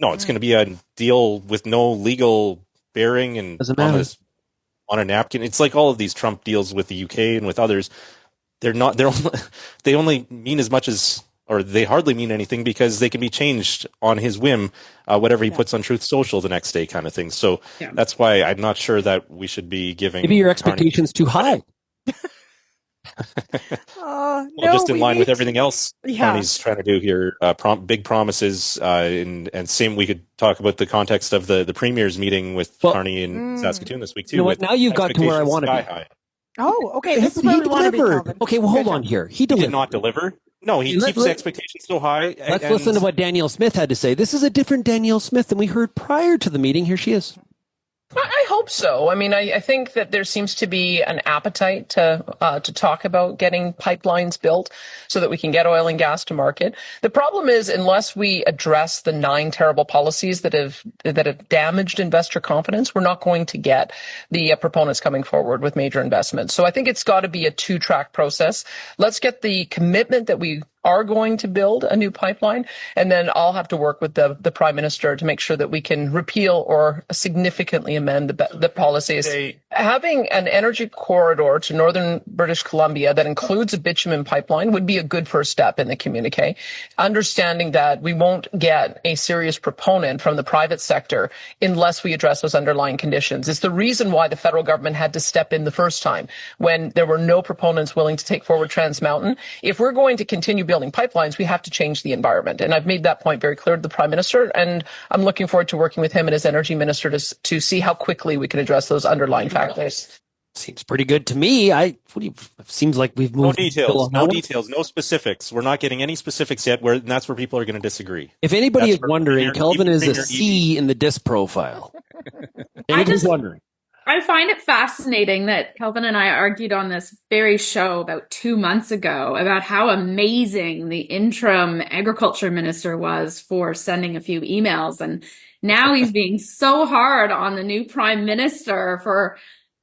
No, it's going to be a deal with no legal bearing and doesn't matter. On a napkin. It's like all of these Trump deals with the UK and with others. They only mean as much as, or they hardly mean anything because they can be changed on his whim, whatever he puts on Truth Social the next day kind of thing. So that's why I'm not sure that we should be giving. Maybe your expectations too high. Just in line with everything else Carney's trying to do here. Big promises, and same. We could talk about the context of the Premier's meeting with Carney in Saskatoon this week too. You know what? Now you've got to where I want to be. High. Oh, okay. This is where we want to be, Kelvin. Okay, well, hold on here. He did not deliver. No, he keeps expectations so high. Let's listen to what Danielle Smith had to say. This is a different Danielle Smith than we heard prior to the meeting. Here she is. I hope so. I mean, I think that there seems to be an appetite to talk about getting pipelines built so that we can get oil and gas to market. The problem is, unless we address the 9 terrible policies that have damaged investor confidence, we're not going to get the proponents coming forward with major investments. So I think it's got to be a 2-track process. Let's get the commitment that we are going to build a new pipeline, and then I'll have to work with the Prime Minister to make sure that we can repeal or significantly amend the policies. Having an energy corridor to northern British Columbia that includes a bitumen pipeline would be a good first step in the communique. Understanding that we won't get a serious proponent from the private sector unless we address those underlying conditions. It's the reason why the federal government had to step in the first time when there were no proponents willing to take forward Trans Mountain. If we're going to continue building pipelines, we have to change the environment. And I've made that point very clear to the Prime Minister, and I'm looking forward to working with him and his energy minister to see how quickly we can address those underlying factors. Seems pretty good to me. Seems like we've moved. No details, no specifics. We're not getting any specifics yet, and that's where people are going to disagree. If anybody is wondering, Kelvin is a C in the DISC profile. Anybody's wondering. I find it fascinating that Kelvin and I argued on this very show about 2 months ago about how amazing the interim agriculture minister was for sending a few emails. And now he's being so hard on the new prime minister for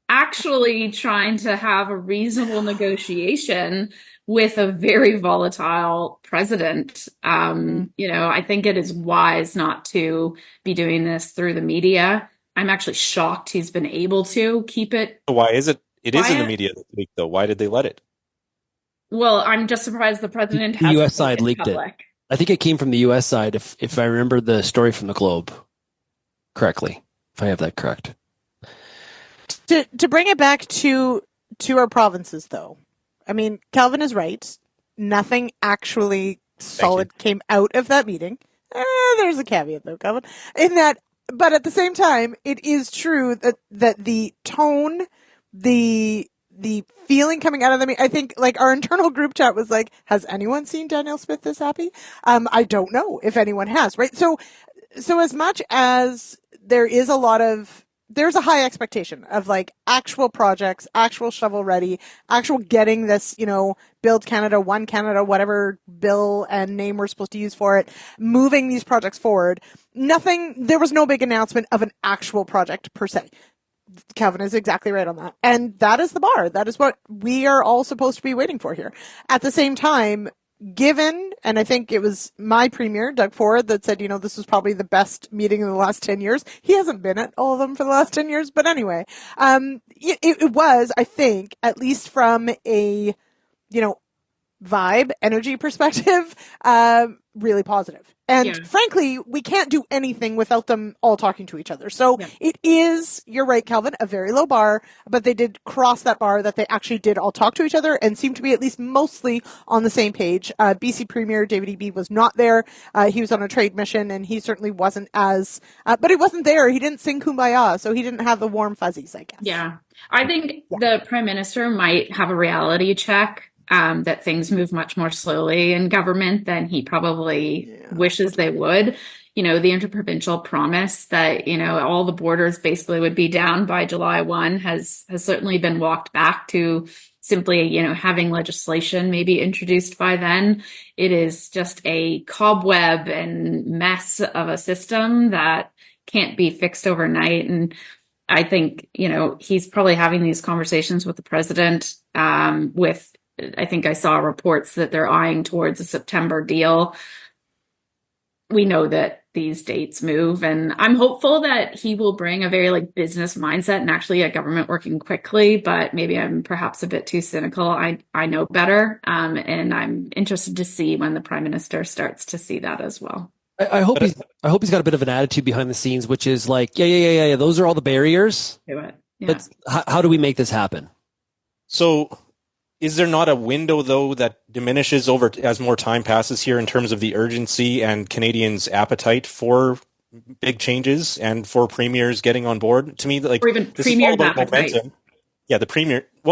actually trying to have a reasonable negotiation with a very volatile president. I think it is wise not to be doing this through the media. I'm actually shocked he's been able to keep it. Why is it? It is in the media this week, though. Why did they let it? Well, I'm just surprised the president The hasn't U.S. side leaked it. I think it came from the U.S. side, if I remember the story from the Globe correctly, if I have that correct. To bring it back to our provinces, though, I mean, Kelvin is right. Nothing actually solid came out of that meeting. There's a caveat, though, Kelvin, in that. But at the same time, it is true that the tone, the feeling coming out of the meeting, I think, like, our internal group chat was like, has anyone seen Danielle Smith this happy? I don't know if anyone has, right? So as much as there's a high expectation of, like, actual projects, actual shovel ready, actual getting this, Build Canada, One Canada, whatever bill and name we're supposed to use for it, moving these projects forward. There was no big announcement of an actual project per se. Kelvin is exactly right on that. And that is the bar. That is what we are all supposed to be waiting for here. At the same time, given, and I think it was my premier, Doug Ford, that said, this was probably the best meeting in the last 10 years. He hasn't been at all of them for the last 10 years. But anyway, it was, I think, at least from a, vibe, energy perspective, really positive. And frankly, we can't do anything without them all talking to each other. So it is, you're right, Kelvin, a very low bar, but they did cross that bar that they actually did all talk to each other and seem to be at least mostly on the same page. BC Premier David Eby was not there. He was on a trade mission and he certainly wasn't as, but he wasn't there. He didn't sing Kumbaya, so he didn't have the warm fuzzies, I guess. Yeah. I think the Prime Minister might have a reality check. That things move much more slowly in government than he probably wishes they would. The interprovincial promise that, all the borders basically would be down by July 1 has certainly been walked back to simply, having legislation maybe introduced by then. It is just a cobweb and mess of a system that can't be fixed overnight. And I think, he's probably having these conversations with the president, I think I saw reports that they're eyeing towards a September deal. We know that these dates move, and I'm hopeful that he will bring a very business mindset and actually a government working quickly, but maybe I'm perhaps a bit too cynical. I know better, and I'm interested to see when the Prime Minister starts to see that as well. I hope he's got a bit of an attitude behind the scenes, which is yeah. Those are all the barriers. But how do we make this happen? So, is there not a window, though, that diminishes over as more time passes here in terms of the urgency and Canadians' appetite for big changes and for premiers getting on board? To me, or even this is all about appetite. momentum. Yeah,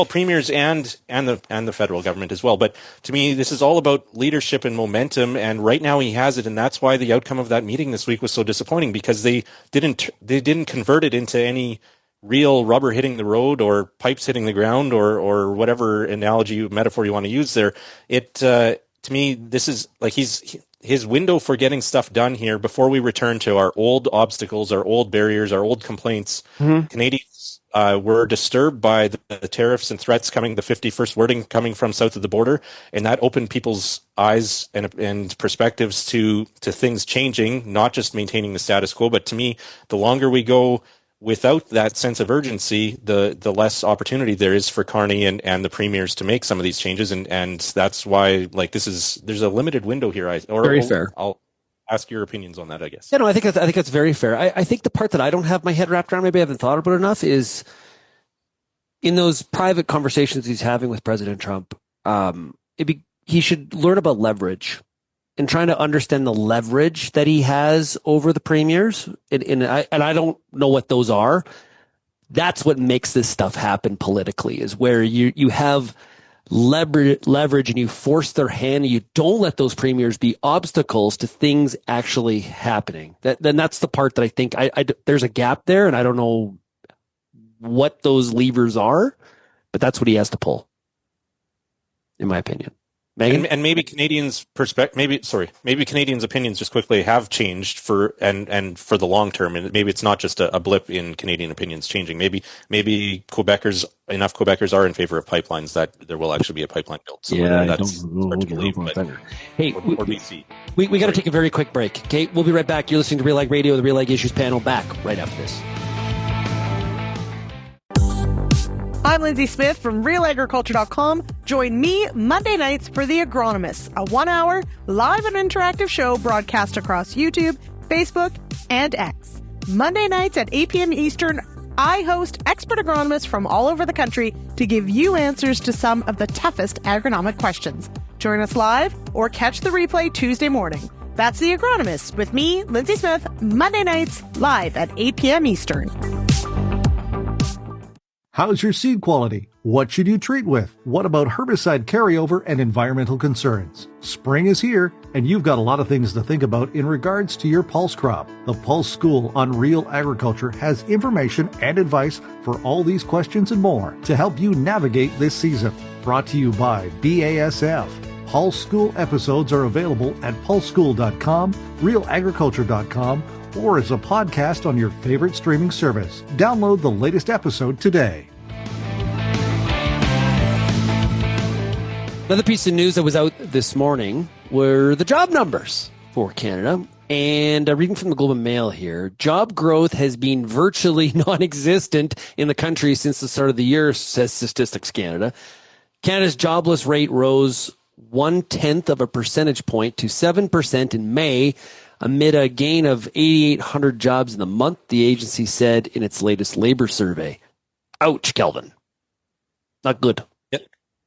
premiers and the federal government as well. But to me, this is all about leadership and momentum. And right now, he has it, and that's why the outcome of that meeting this week was so disappointing, because they didn't convert it into any real rubber hitting the road or pipes hitting the ground or whatever metaphor you want to use there. To me, this is his window for getting stuff done here before we return to our old obstacles, our old barriers, our old complaints. Canadians were disturbed by the tariffs and threats coming, the 51st wording coming from south of the border, and that opened people's eyes and perspectives to things changing, not just maintaining the status quo. But to me, the longer we go without that sense of urgency, the less opportunity there is for Carney and the premiers to make some of these changes, and that's why there's a limited window here. Very fair. I'll ask your opinions on that, I guess. Yeah, no, I think that's very fair. I think the part that I don't have my head wrapped around, maybe I haven't thought about it enough, is in those private conversations he's having with President Trump. He should learn about leverage. And trying to understand the leverage that he has over the premiers, and I don't know what those are. That's what makes this stuff happen politically, is where you have leverage and you force their hand, and you don't let those premiers be obstacles to things actually happening. Then that's the part that I think there's a gap there, and I don't know what those levers are, but that's what he has to pull, in my opinion. Meagan? And maybe Canadians' maybe Canadians' opinions just quickly have changed for the long term, and maybe it's not just a blip in Canadian opinions changing. Maybe enough Quebecers are in favor of pipelines that there will actually be a pipeline built. So that's hard to believe. Hey, or BC. We got to take a very quick break. Okay, we'll be right back. You're listening to RealAg Radio, the RealAg Issues panel, back right after this. I'm Lyndsey Smith from RealAgriculture.com. Join me Monday nights for The Agronomists, a 1-hour live and interactive show broadcast across YouTube, Facebook, and X. Monday nights at 8 p.m. Eastern, I host expert agronomists from all over the country to give you answers to some of the toughest agronomic questions. Join us live or catch the replay Tuesday morning. That's The Agronomists with me, Lyndsey Smith, Monday nights live at 8 p.m. Eastern. How's your seed quality? What should you treat with? What about herbicide carryover and environmental concerns? Spring is here, and you've got a lot of things to think about in regards to your pulse crop. The Pulse School on Real Agriculture has information and advice for all these questions and more to help you navigate this season. Brought to you by BASF. Pulse School episodes are available at pulseschool.com, realagriculture.com, or as a podcast on your favorite streaming service. Download the latest episode today. Another piece of news that was out this morning were the job numbers for Canada. And reading from the Globe and Mail here, job growth has been virtually non-existent in the country since the start of the year, says Statistics Canada. Canada's jobless rate rose 0.1 of a percentage point to 7% in May, amid a gain of 8,800 jobs in the month, the agency said in its latest labor survey. Ouch, Kelvin. Not good.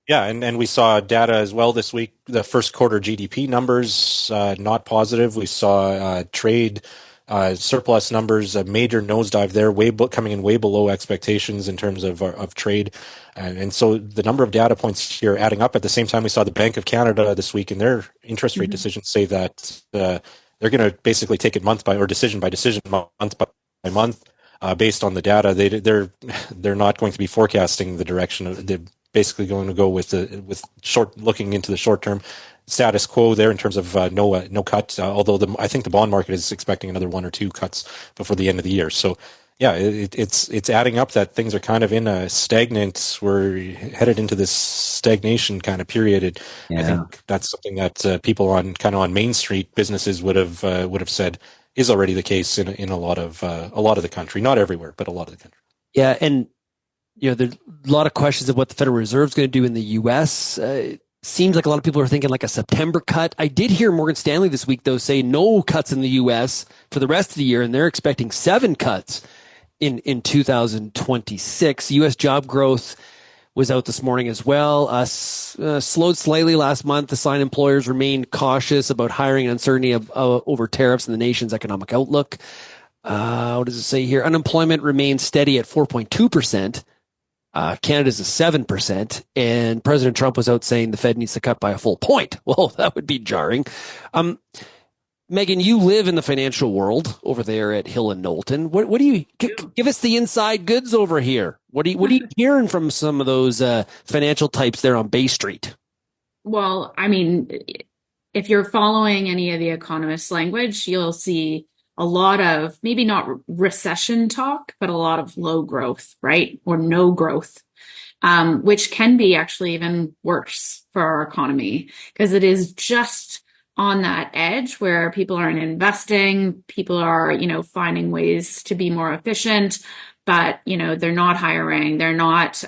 Yeah, and we saw data as well this week. The first quarter GDP numbers, not positive. We saw trade surplus numbers, a major nosedive there, coming in way below expectations in terms of trade. And so the number of data points here adding up. At the same time, we saw the Bank of Canada this week in their interest rate decision say that they're going to basically take it decision by decision, month by month, based on the data. They're not going to be forecasting the direction of the. Basically going to go with looking into the short term status quo there in terms of no cut. Although I think the bond market is expecting another 1 or 2 cuts before the end of the year. So yeah, it's adding up that things are kind of in a stagnant. We're headed into this stagnation kind of period. I think that's something that people on Main Street businesses would have said is already the case in a lot of the country. Not everywhere, but a lot of the country. Yeah, and there's a lot of questions of what the Federal Reserve is going to do in the U.S. Seems like a lot of people are thinking like a September cut. I did hear Morgan Stanley this week, though, say no cuts in the U.S. for the rest of the year, and they're expecting 7 cuts in 2026. U.S. job growth was out this morning as well. Slowed slightly last month. The sign employers remained cautious about hiring and uncertainty over tariffs and the nation's economic outlook. What does it say here? Unemployment remains steady at 4.2%. Canada's at 7%, and President Trump was out saying the Fed needs to cut by a full point. Well, that would be jarring. Meagan, you live in the financial world over there at Hill and Knowlton. What do you give us the inside goods over here? What are you hearing from some of those financial types there on Bay Street? Well, I mean, if you're following any of the economists' language, you'll see a lot of maybe not recession talk, but a lot of low growth, right? Or no growth, which can be actually even worse for our economy because it is just on that edge where people aren't investing, people are, finding ways to be more efficient, but, they're not hiring, they're not,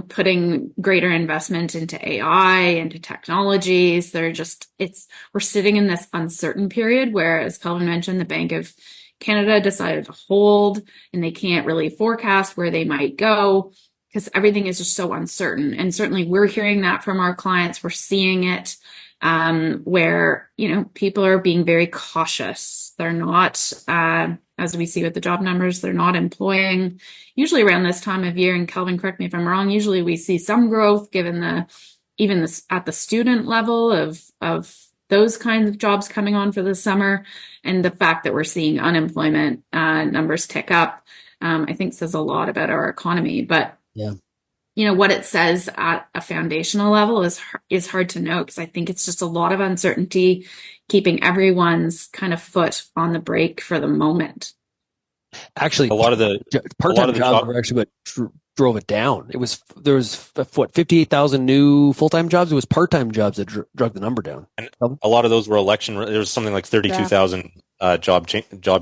putting greater investment into AI, into technologies. We're sitting in this uncertain period where, as Kelvin mentioned, the Bank of Canada decided to hold and they can't really forecast where they might go because everything is just so uncertain. And certainly we're hearing that from our clients. We're seeing it where, people are being very cautious. They're not, as we see with the job numbers, they're not employing. Usually around this time of year, and Kelvin, correct me if I'm wrong, usually we see some growth given at the student level of those kinds of jobs coming on for the summer. And the fact that we're seeing unemployment numbers tick up, I think says a lot about our economy. But yeah. What it says at a foundational level is hard to know because I think it's just a lot of uncertainty keeping everyone's kind of foot on the brake for the moment. Actually, a lot of the part-time jobs were actually what drove it down. There was 58,000 new full-time jobs. It was part-time jobs that drug the number down. And a lot of those were election. There was something like 32,000 job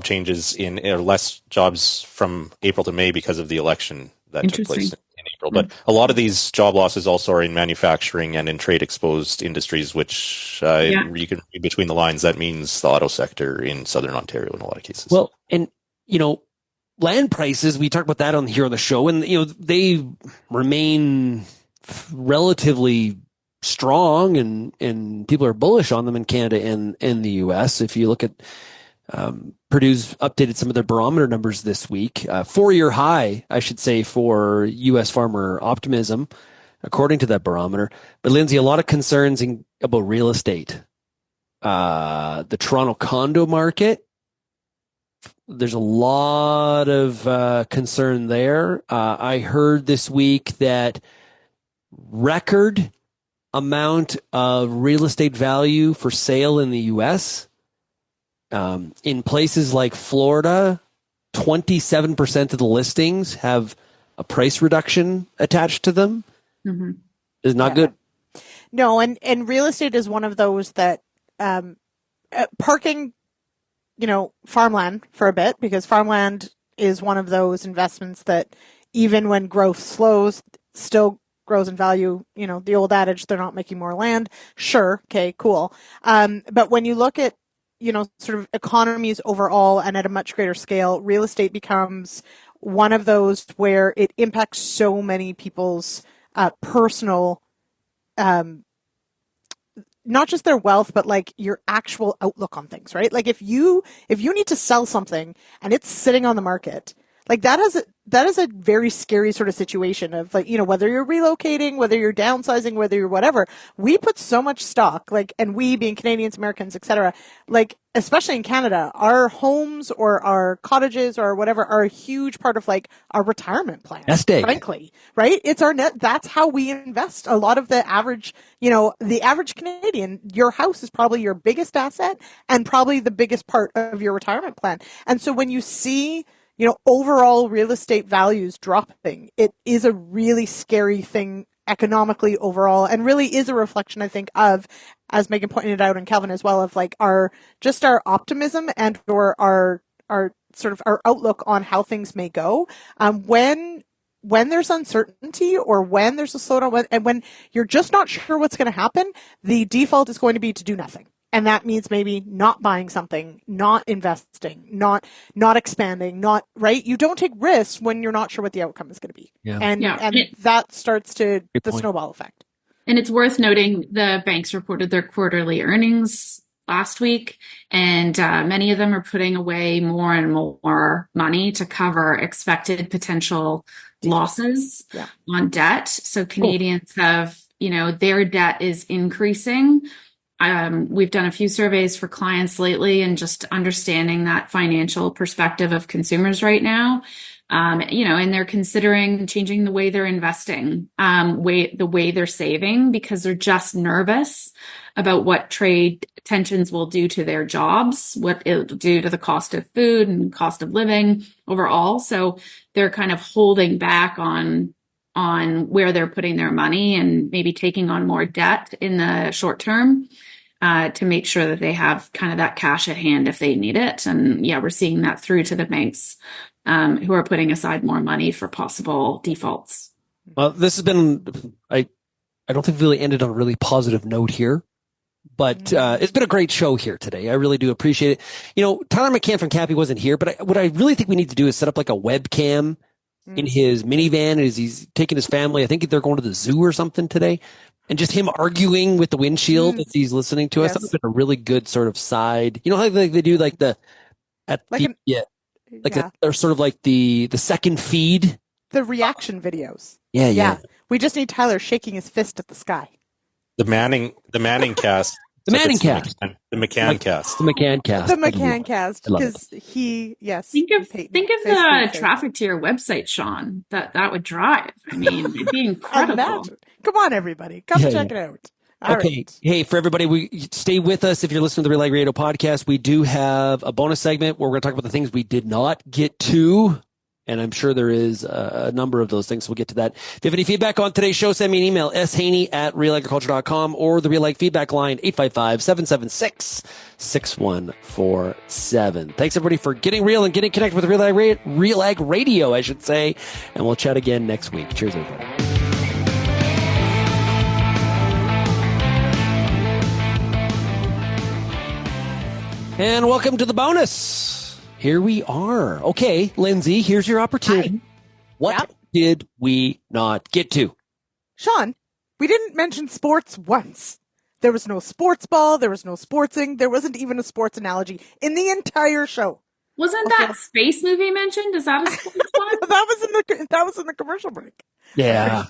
changes or less jobs from April to May because of the election that took place in April. But a lot of these job losses also are in manufacturing and in trade-exposed industries, which you can read between the lines. That means the auto sector in Southern Ontario in a lot of cases. Well, and land prices, we talked about that here on the show, and they remain relatively strong, and people are bullish on them in Canada and the U.S. If you look at Purdue's updated some of their barometer numbers this week, 4-year high, I should say, for U.S. farmer optimism, according to that barometer. But Lyndsey, a lot of concerns about real estate. The Toronto condo market, there's a lot of concern there. I heard this week that record amount of real estate value for sale in the U.S., In places like Florida, 27% of the listings have a price reduction attached to them. Mm-hmm. Is not good. No, and real estate is one of those that parking, farmland for a bit, because farmland is one of those investments that even when growth slows, still grows in value. The old adage, they're not making more land. Sure. Okay, cool. But when you look at, sort of economies overall and at a much greater scale, real estate becomes one of those where it impacts so many people's personal, not just their wealth, but like your actual outlook on things, right? Like if you need to sell something and it's sitting on the market, like that is a very scary sort of situation of like, whether you're relocating, whether you're downsizing, whether you're whatever, we put so much stock, like, and we being Canadians, Americans, etc., like, especially in Canada, our homes or our cottages or whatever are a huge part of like our retirement plan. Nest egg. Frankly, right? It's our net. That's how we invest. A lot of the average, the average Canadian, your house is probably your biggest asset and probably the biggest part of your retirement plan. And so when you see, overall real estate values dropping, it is a really scary thing economically overall, and really is a reflection, I think, of, as Meagan pointed out, and Kelvin as well, of like our optimism and or our sort of our outlook on how things may go. When there's uncertainty or when there's a slowdown, and when you're just not sure what's going to happen, the default is going to be to do nothing. And that means maybe not buying something, not investing, not expanding, right? You don't take risks when you're not sure what the outcome is going to be. Yeah. And that starts to the point. snowball effect. And it's worth noting the banks reported their quarterly earnings last week, and many of them are putting away more and more money to cover expected potential losses on debt. So Canadians have, their debt is increasing. We've done a few surveys for clients lately and just understanding that financial perspective of consumers right now. And they're considering changing the way they're investing, the way they're saving, because they're just nervous about what trade tensions will do to their jobs, what it'll do to the cost of food and cost of living overall. So they're kind of holding back on where they're putting their money and maybe taking on more debt in the short term. To make sure that they have kind of that cash at hand if they need it. And we're seeing that through to the banks who are putting aside more money for possible defaults. Well, this has been, I don't think we really ended on a really positive note here, but it's been a great show here today. I really do appreciate it. Tyler McCann from Cappy wasn't here, but what I really think we need to do is set up like a webcam in his minivan as he's taking his family. I think they're going to the zoo or something today. And just him arguing with the windshield as he's listening to us. That would have been a really good sort of side. How they do like they're sort of like the second feed. The reaction videos. Yeah. We just need Tyler shaking his fist at the sky. The Manning cast. The Manning cast. The McCann cast. The McCann cast. The McCann cast. Because think of the traffic to your website, Shaun. That would drive. I mean, it'd be incredible. Come on, everybody. Come check it out. All right. Hey, for everybody, we stay with us. If you're listening to the RealAg Radio podcast, we do have a bonus segment where we're going to talk about the things we did not get to. And I'm sure there is a number of those things. So we'll get to that. If you have any feedback on today's show, send me an email, shaney@realagriculture.com, or the RealAg feedback line, 855-776-6147. Thanks, everybody, for getting real and getting connected with RealAg Radio, I should say. And we'll chat again next week. Cheers, everybody. And welcome to the bonus. Here we are. Okay, Lyndsey, here's your opportunity. Hi. What did we not get to? Shaun, we didn't mention sports once. There was no sports ball. There was no sportsing. There wasn't even a sports analogy in the entire show. Wasn't that space movie mentioned? Is that a sports one? that was in the commercial break. Yeah.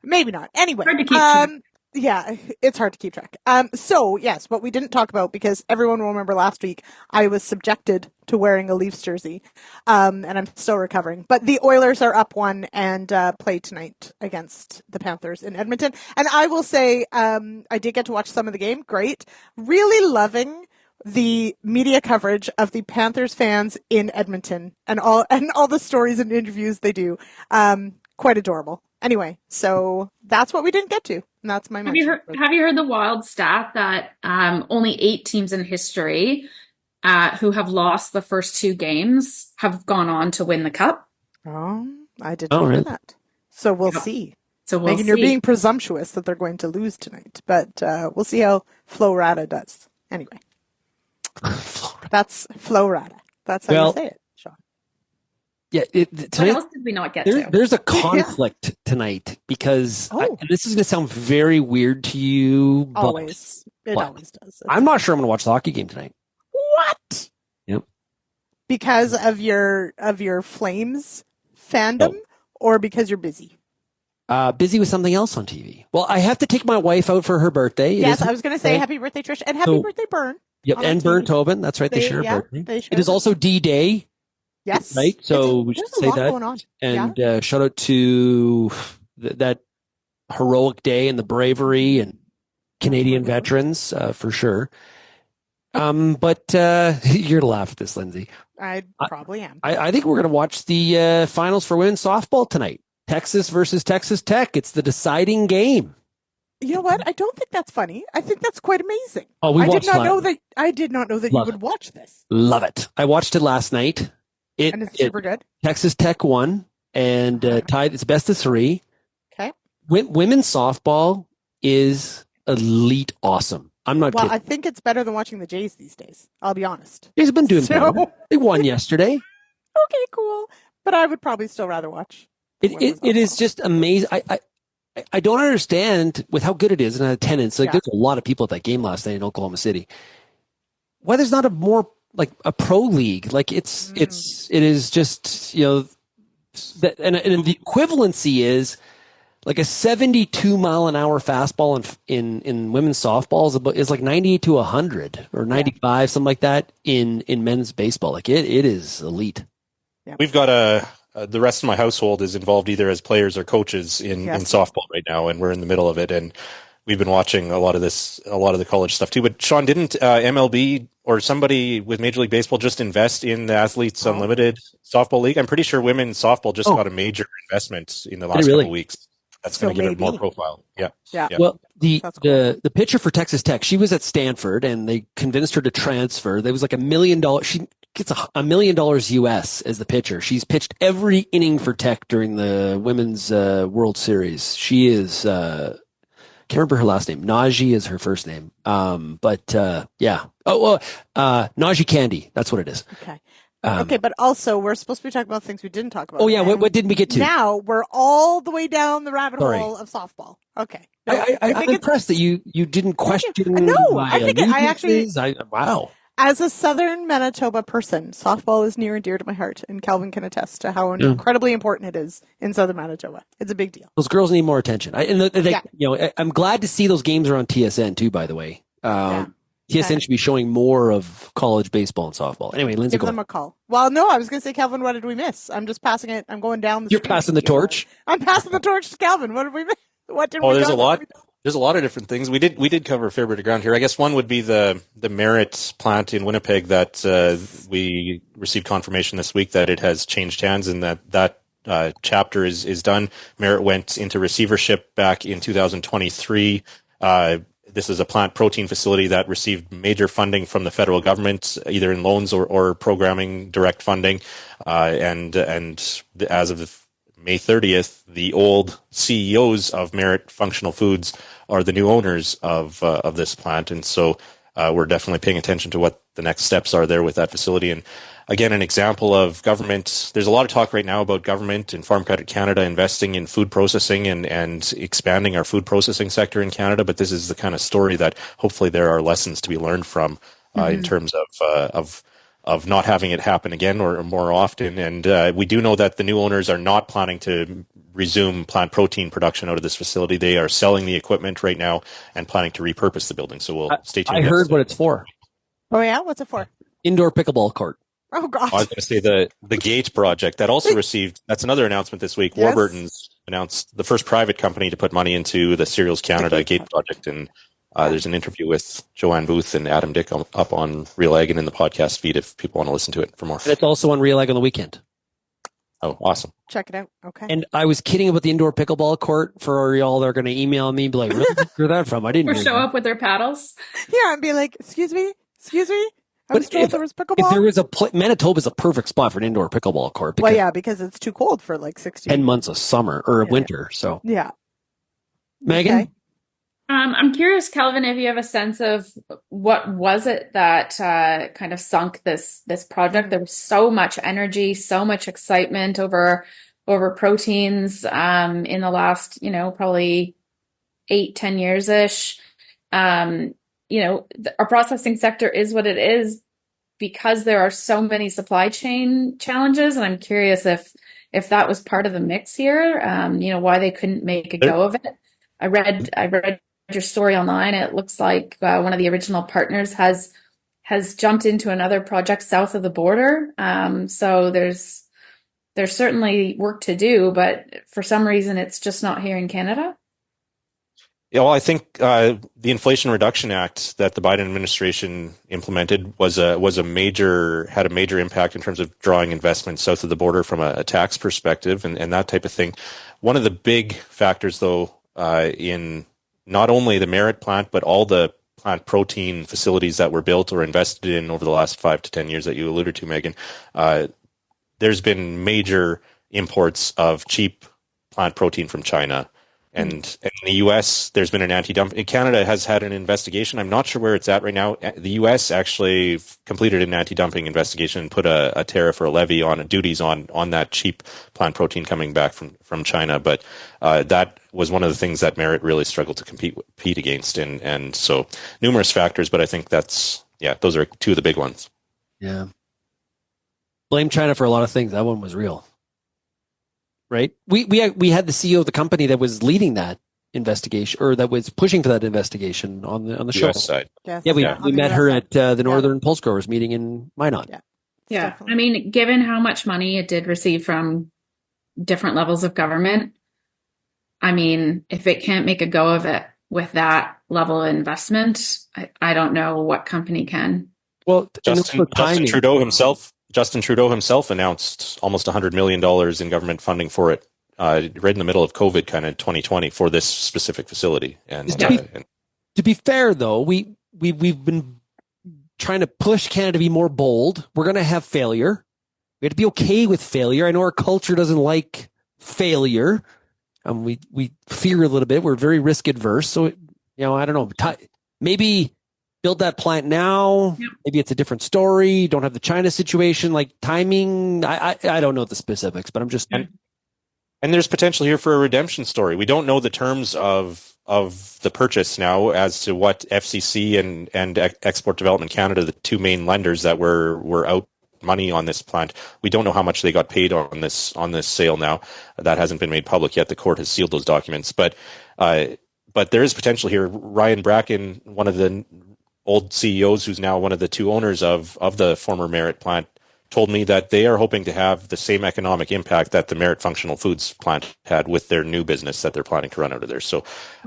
Maybe not. Anyway. Hard to keep track. Yeah, it's hard to keep track. So yes, what we didn't talk about, because everyone will remember last week, I was subjected to wearing a Leafs jersey, and I'm still recovering. But the Oilers are up 1 and play tonight against the Panthers in Edmonton. And I will say, I did get to watch some of the game. Great. Really loving the media coverage of the Panthers fans in Edmonton and all the stories and interviews they do. Quite adorable. Anyway, so that's what we didn't get to. And that's my mention. Have you heard the wild stat that only 8 teams in history who have lost the first 2 games have gone on to win the cup? Oh, I didn't hear that. So we'll see. So we'll Meagan, see. you're being presumptuous that they're going to lose tonight, but we'll see how Florida does. Anyway, that's Florida. That's how you say it, Shaun. Yeah. What else did we not get to? There's a conflict tonight because this is going to sound very weird to you. Always. It always does. I'm not sure I'm going to watch the hockey game tonight. What? Yep. Because of your Flames fandom, or because you're busy? Busy with something else on TV. Well, I have to take my wife out for her birthday. Yes, I was going to say happy birthday, Trish, and happy birthday, Bern. Yep, and Bern Tobin. That's right. They share a birthday. It is also D-Day. Yes. Right? So we should say that. Going on. And shout out to that heroic day and the bravery and Canadian veterans for sure. But you're to laugh at this, Lyndsey. I probably am. I think we're going to watch the finals for women's softball tonight. Texas versus Texas Tech. It's the deciding game. You know what? I don't think that's funny. I think that's quite amazing. Oh, I did not know that you would watch this. Love it. I watched it last night. And it's super good. Texas Tech won and tied. It's best of 3. Okay. Women's softball is elite awesome. I'm not kidding. I think it's better than watching the Jays these days. I'll be honest. Jays have been doing better. They won yesterday. Okay, cool. But I would probably still rather watch. It is just amazing. I don't understand with how good it is in attendance. Like there's a lot of people at that game last night in Oklahoma City. Why there's not a more like a pro league? Like it is just, you know, that and the equivalency is like a 72 mile an hour fastball in women's softball is like 98 to 100 or 95, something like that in men's baseball. Like it is elite. Yeah. We've got the rest of my household is involved either as players or coaches in softball right now, and we're in the middle of it. And we've been watching a lot of the college stuff too. But Shaun, didn't MLB or somebody with Major League Baseball just invest in the Athletes Unlimited softball league? I'm pretty sure women's softball just got a major investment in the last couple of weeks. That's going to give it more profile. Yeah. Well, the pitcher for Texas Tech, she was at Stanford, and they convinced her to transfer. There was like $1 million. She gets $1 million US as the pitcher. She's pitched every inning for Tech during the Women's World Series. She is can't remember her last name. Najee is her first name. Najee Candy. That's what it is. Okay. Okay, but also we're supposed to be talking about things we didn't talk about. Oh yeah, what didn't we get to? Now we're all the way down the rabbit hole of softball. Okay. I'm impressed that you didn't question. No, I think I actually. Wow. As a Southern Manitoba person, softball is near and dear to my heart, and Kelvin can attest to how incredibly important it is in Southern Manitoba. It's a big deal. Those girls need more attention. I'm glad to see those games are on TSN too. By the way, TSN should be showing more of college baseball and softball. Anyway, Lyndsey, give them a call. Well, no, I was going to say, Kelvin, what did we miss? I'm just passing it. I'm going down the. You're passing the torch. I'm passing the torch to Kelvin. What did we miss? What did we? There's a lot. There's a lot of different things. We did cover a fair bit of ground here. I guess one would be the Merit plant in Winnipeg that we received confirmation this week that it has changed hands and that chapter is done. Merit went into receivership back in 2023. This is a plant protein facility that received major funding from the federal government, either in loans or programming direct funding. And as of May 30th, the old CEOs of Merit Functional Foods are the new owners of this plant. And so we're definitely paying attention to what the next steps are there with that facility. And again, an example of government. There's a lot of talk right now about government and Farm Credit Canada investing in food processing and expanding our food processing sector in Canada. But this is the kind of story that hopefully there are lessons to be learned from in terms of not having it happen again or more often. And we do know that the new owners are not planning to resume plant protein production out of this facility. They are selling the equipment right now and planning to repurpose the building. So we'll stay tuned. I heard what it's for. Oh yeah? What's it for? Indoor pickleball court. Oh God. I was going to say the GATE project that also received, that's another announcement this week. Warburton's announced the first private company to put money into the Cereals Canada GATE project. And There's an interview with Joanne Booth and Adam Dick up on RealAg and in the podcast feed if people want to listen to it for more. And it's also on RealAg on the weekend. Oh, awesome. Check it out. Okay. And I was kidding about the indoor pickleball court for y'all that are going to email me and be like, where did you hear that from? I didn't Or hear show that. up with their paddles. Yeah, and be like, excuse me. I was told there was pickleball. If there was Manitoba's a perfect spot for an indoor pickleball court. Well, yeah, because it's too cold for like 60. 10 months of summer or winter. So, yeah. Meagan? Okay. I'm curious, Kelvin, if you have a sense of what was it that kind of sunk this project. There was so much energy, so much excitement over proteins in the last, probably 8-10 years ish. Our processing sector is what it is because there are so many supply chain challenges, and I'm curious if that was part of the mix here. Why they couldn't make a go of it. I read your story online. It looks like one of the original partners has jumped into another project south of the border. So there's certainly work to do, but for some reason it's just not here in Canada. Yeah, well, I think the Inflation Reduction Act that the Biden administration implemented had a major impact in terms of drawing investment south of the border from a tax perspective and that type of thing. One of the big factors, though, in not only the Merit plant, but all the plant protein facilities that were built or invested in over the last 5 to 10 years that you alluded to, Meagan, there's been major imports of cheap plant protein from China. And in the U.S., there's been an anti-dumping. Canada has had an investigation. I'm not sure where it's at right now. The U.S. actually completed an anti-dumping investigation and put a tariff or a levy on duties on that cheap plant protein coming back from China. But that was one of the things that Merit really struggled to compete against. And so numerous factors, but I think those are two of the big ones. Yeah. Blame China for a lot of things. That one was real. Right. We had the CEO of the company that was leading that investigation, or that was pushing for that investigation on the show. US side. Yes. Yeah, we met her at the Northern Pulse Growers meeting in Minot. Yeah. I mean, given how much money it did receive from different levels of government, I mean, if it can't make a go of it with that level of investment, I don't know what company can. Well, Justin Trudeau himself announced almost $100 million in government funding for it right in the middle of COVID, kind of 2020, for this specific facility. And to be fair, though, we've been trying to push Canada to be more bold. We're going to have failure. We have to be okay with failure. I know our culture doesn't like failure. We fear a little bit. We're very risk adverse. So, I don't know. Maybe build that plant now. Yep. Maybe it's a different story. Don't have the China situation, like timing. I don't know the specifics, but I'm just. And there's potential here for a redemption story. We don't know the terms of the purchase now as to what FCC and Export Development Canada, the two main lenders that were out money on this plant. We don't know how much they got paid on this sale now. That hasn't been made public yet. The court has sealed those documents, but there is potential here. Ryan Bracken, one of the old CEOs who's now one of the two owners of the former Merit plant, told me that they are hoping to have the same economic impact that the Merit Functional Foods plant had with their new business that they're planning to run out of there. So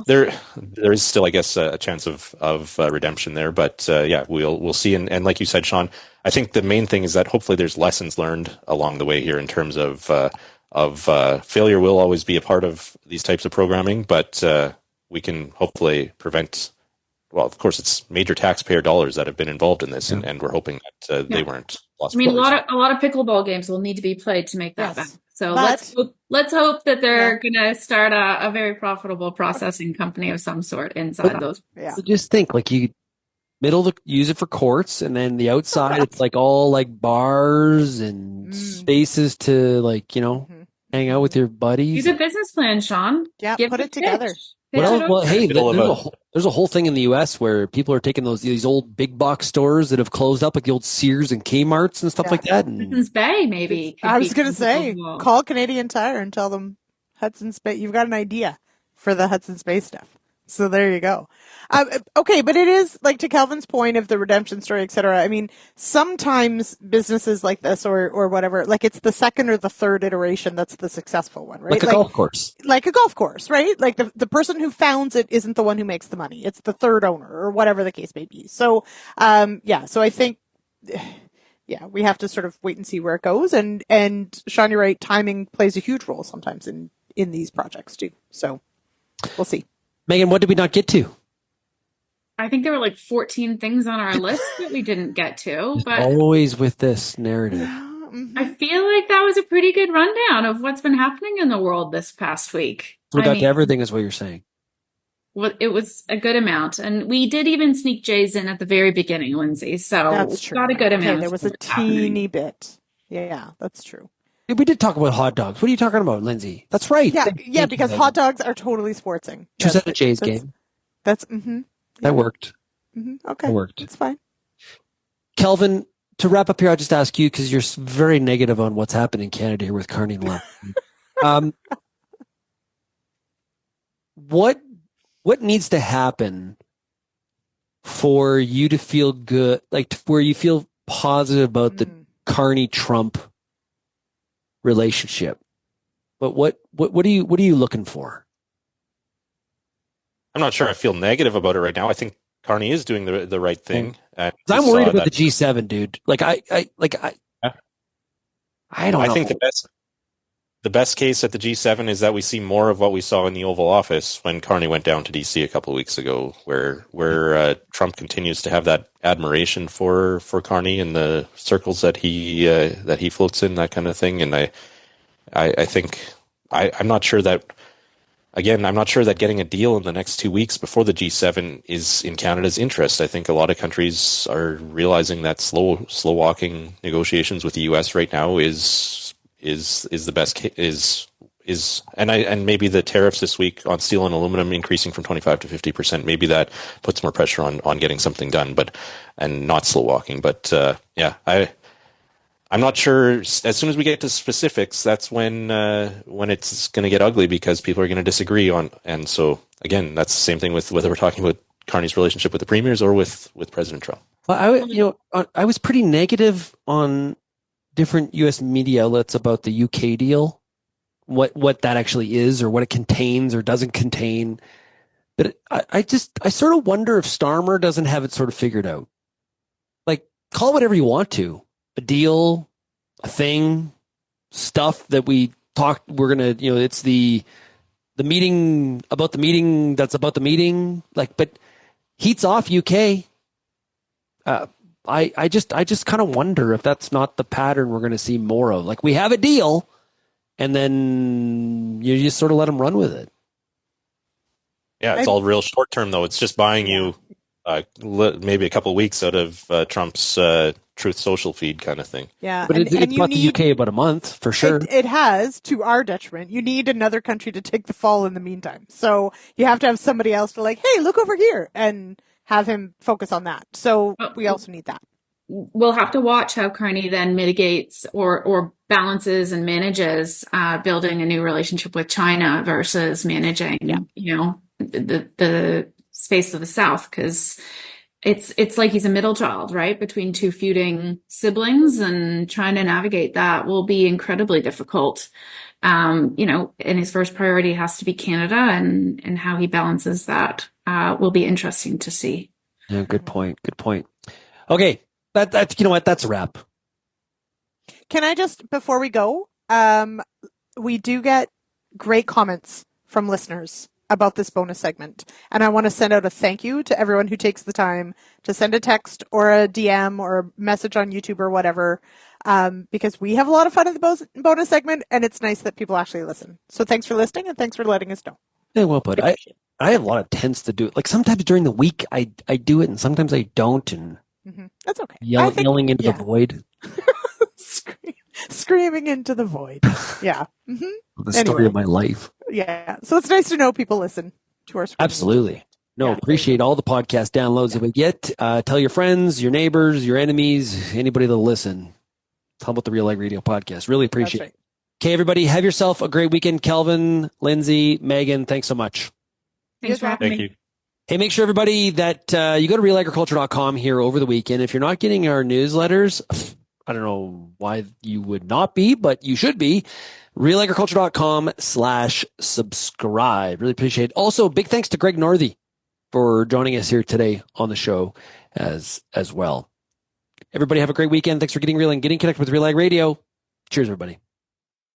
there is still, I guess, a chance of redemption there. But we'll see. And like you said, Shaun, I think the main thing is that hopefully there's lessons learned along the way here in terms of failure will always be a part of these types of programming, but we can hopefully prevent. Well, of course, it's major taxpayer dollars that have been involved in this, and we're hoping that they weren't lost. I mean, a lot of pickleball games will need to be played to make that back. So let's hope that they're going to start a very profitable processing company of some sort inside those. Yeah. So just think, like use it for courts, and then the outside it's like all like bars and spaces to hang out with your buddies. Use a business plan, Shaun. Yeah, put it together. Well, hey, there's a whole thing in the U.S. where people are taking these old big box stores that have closed up, like the old Sears and Kmart's and stuff like that. And Hudson's Bay, maybe. I was going to say, call Canadian Tire and tell them Hudson's Bay. You've got an idea for the Hudson's Bay stuff. So there you go. Okay, but it is like to Kelvin's point of the redemption story, et cetera. I mean, sometimes businesses like this or whatever, like it's the second or the third iteration that's the successful one, right? Like a golf course. Like a golf course, right? Like the person who founds it isn't the one who makes the money. It's the third owner or whatever the case may be. So, so I think, we have to sort of wait and see where it goes. And Shaun, you're right, timing plays a huge role sometimes in these projects too. So we'll see. Meagan, what did we not get to? I think there were like 14 things on our list that we didn't get to, but always with this narrative. I feel like that was a pretty good rundown of what's been happening in the world this past week. We got to everything is what you're saying. Well, it was a good amount. And we did even sneak Jay's in at the very beginning, Lyndsey. So that's true. Got a good amount. Okay, there was a teeny bit. Yeah, that's true. We did talk about hot dogs. What are you talking about, Lyndsey? That's right. Yeah, because hot dogs are totally sportsing. She was at the Jays game. That worked. Okay. That worked. It's fine. Kelvin, to wrap up here, I'll just ask you, because you're very negative on what's happened in Canada here with Carney and Lynn. What needs to happen for you to feel good, like where you feel positive about the Carney-Trump relationship? But what are you looking for? I'm not sure I feel negative about it right now. I think Carney is doing the right thing. I'm worried about the G7, dude. I don't know. I think the best case at the G7 is that we see more of what we saw in the Oval Office when Carney went down to DC a couple of weeks ago, where Trump continues to have that admiration for Carney and the circles that he floats in, that kind of thing. And I think I'm not sure that. Again, I'm not sure that getting a deal in the next 2 weeks before the G7 is in Canada's interest. I think a lot of countries are realizing that slow walking negotiations with the U.S. right now is the best and maybe the tariffs this week on steel and aluminum increasing from 25 to 50%. Maybe that puts more pressure on getting something done, and not slow walking. But I'm not sure. As soon as we get to specifics, that's when it's going to get ugly, because people are going to disagree on. And so again, that's the same thing with whether we're talking about Carney's relationship with the premiers or with President Trump. Well, I was pretty negative on different U.S. media outlets about the UK deal, what that actually is, or what it contains or doesn't contain. But I sort of wonder if Starmer doesn't have it sort of figured out. Like, call it whatever you want to. A deal, a thing, stuff that we talked, we're going to, it's the meeting about the meeting that's about the meeting, but heats off UK. I just kind of wonder if that's not the pattern we're going to see more of. Like, we have a deal, and then you just sort of let them run with it. Yeah, it's all real short term, though. It's just buying you maybe a couple of weeks out of Trump's Truth Social feed kind of thing. Yeah, but it's bought the UK about a month for sure. It has, to our detriment. You need another country to take the fall in the meantime. So you have to have somebody else to hey, look over here, and have him focus on that. So we also need that. We'll have to watch how Carney then mitigates or balances and manages building a new relationship with China versus managing, the space of the South, because it's like he's a middle child, right, between two feuding siblings, and trying to navigate that will be incredibly difficult. And his first priority has to be Canada, and how he balances that will be interesting to see. Yeah, good point. Okay, that's you know what, that's a wrap. Can I just, before we go, we do get great comments from listeners about this bonus segment, and I want to send out a thank you to everyone who takes the time to send a text or a DM or a message on YouTube or whatever, because we have a lot of fun in the bonus segment, and it's nice that people actually listen. So thanks for listening, and thanks for letting us know. Yeah, well put. I have a lot of tends to do it. Like, sometimes during the week I do it, and sometimes I don't, and that's okay. Yelling into the void. Screaming into the void. Yeah. The story of my life. Yeah. So it's nice to know people listen to our screen. Absolutely. No, appreciate all the podcast downloads that we get. Tell your friends, your neighbors, your enemies, anybody that'll listen. Tell them about the RealAg Radio podcast. Really appreciate it. Okay, everybody, have yourself a great weekend. Kelvin, Lyndsey, Meagan, thanks so much. Thanks for having me. Thank you. Hey, make sure everybody that you go to realagriculture.com here over the weekend. If you're not getting our newsletters, I don't know why you would not be, but you should be. realagriculture.com/subscribe. Really appreciate it. Also, big thanks to Greg Northey for joining us here today on the show as well. Everybody have a great weekend. Thanks for getting real and getting connected with RealAg Radio. Cheers, everybody.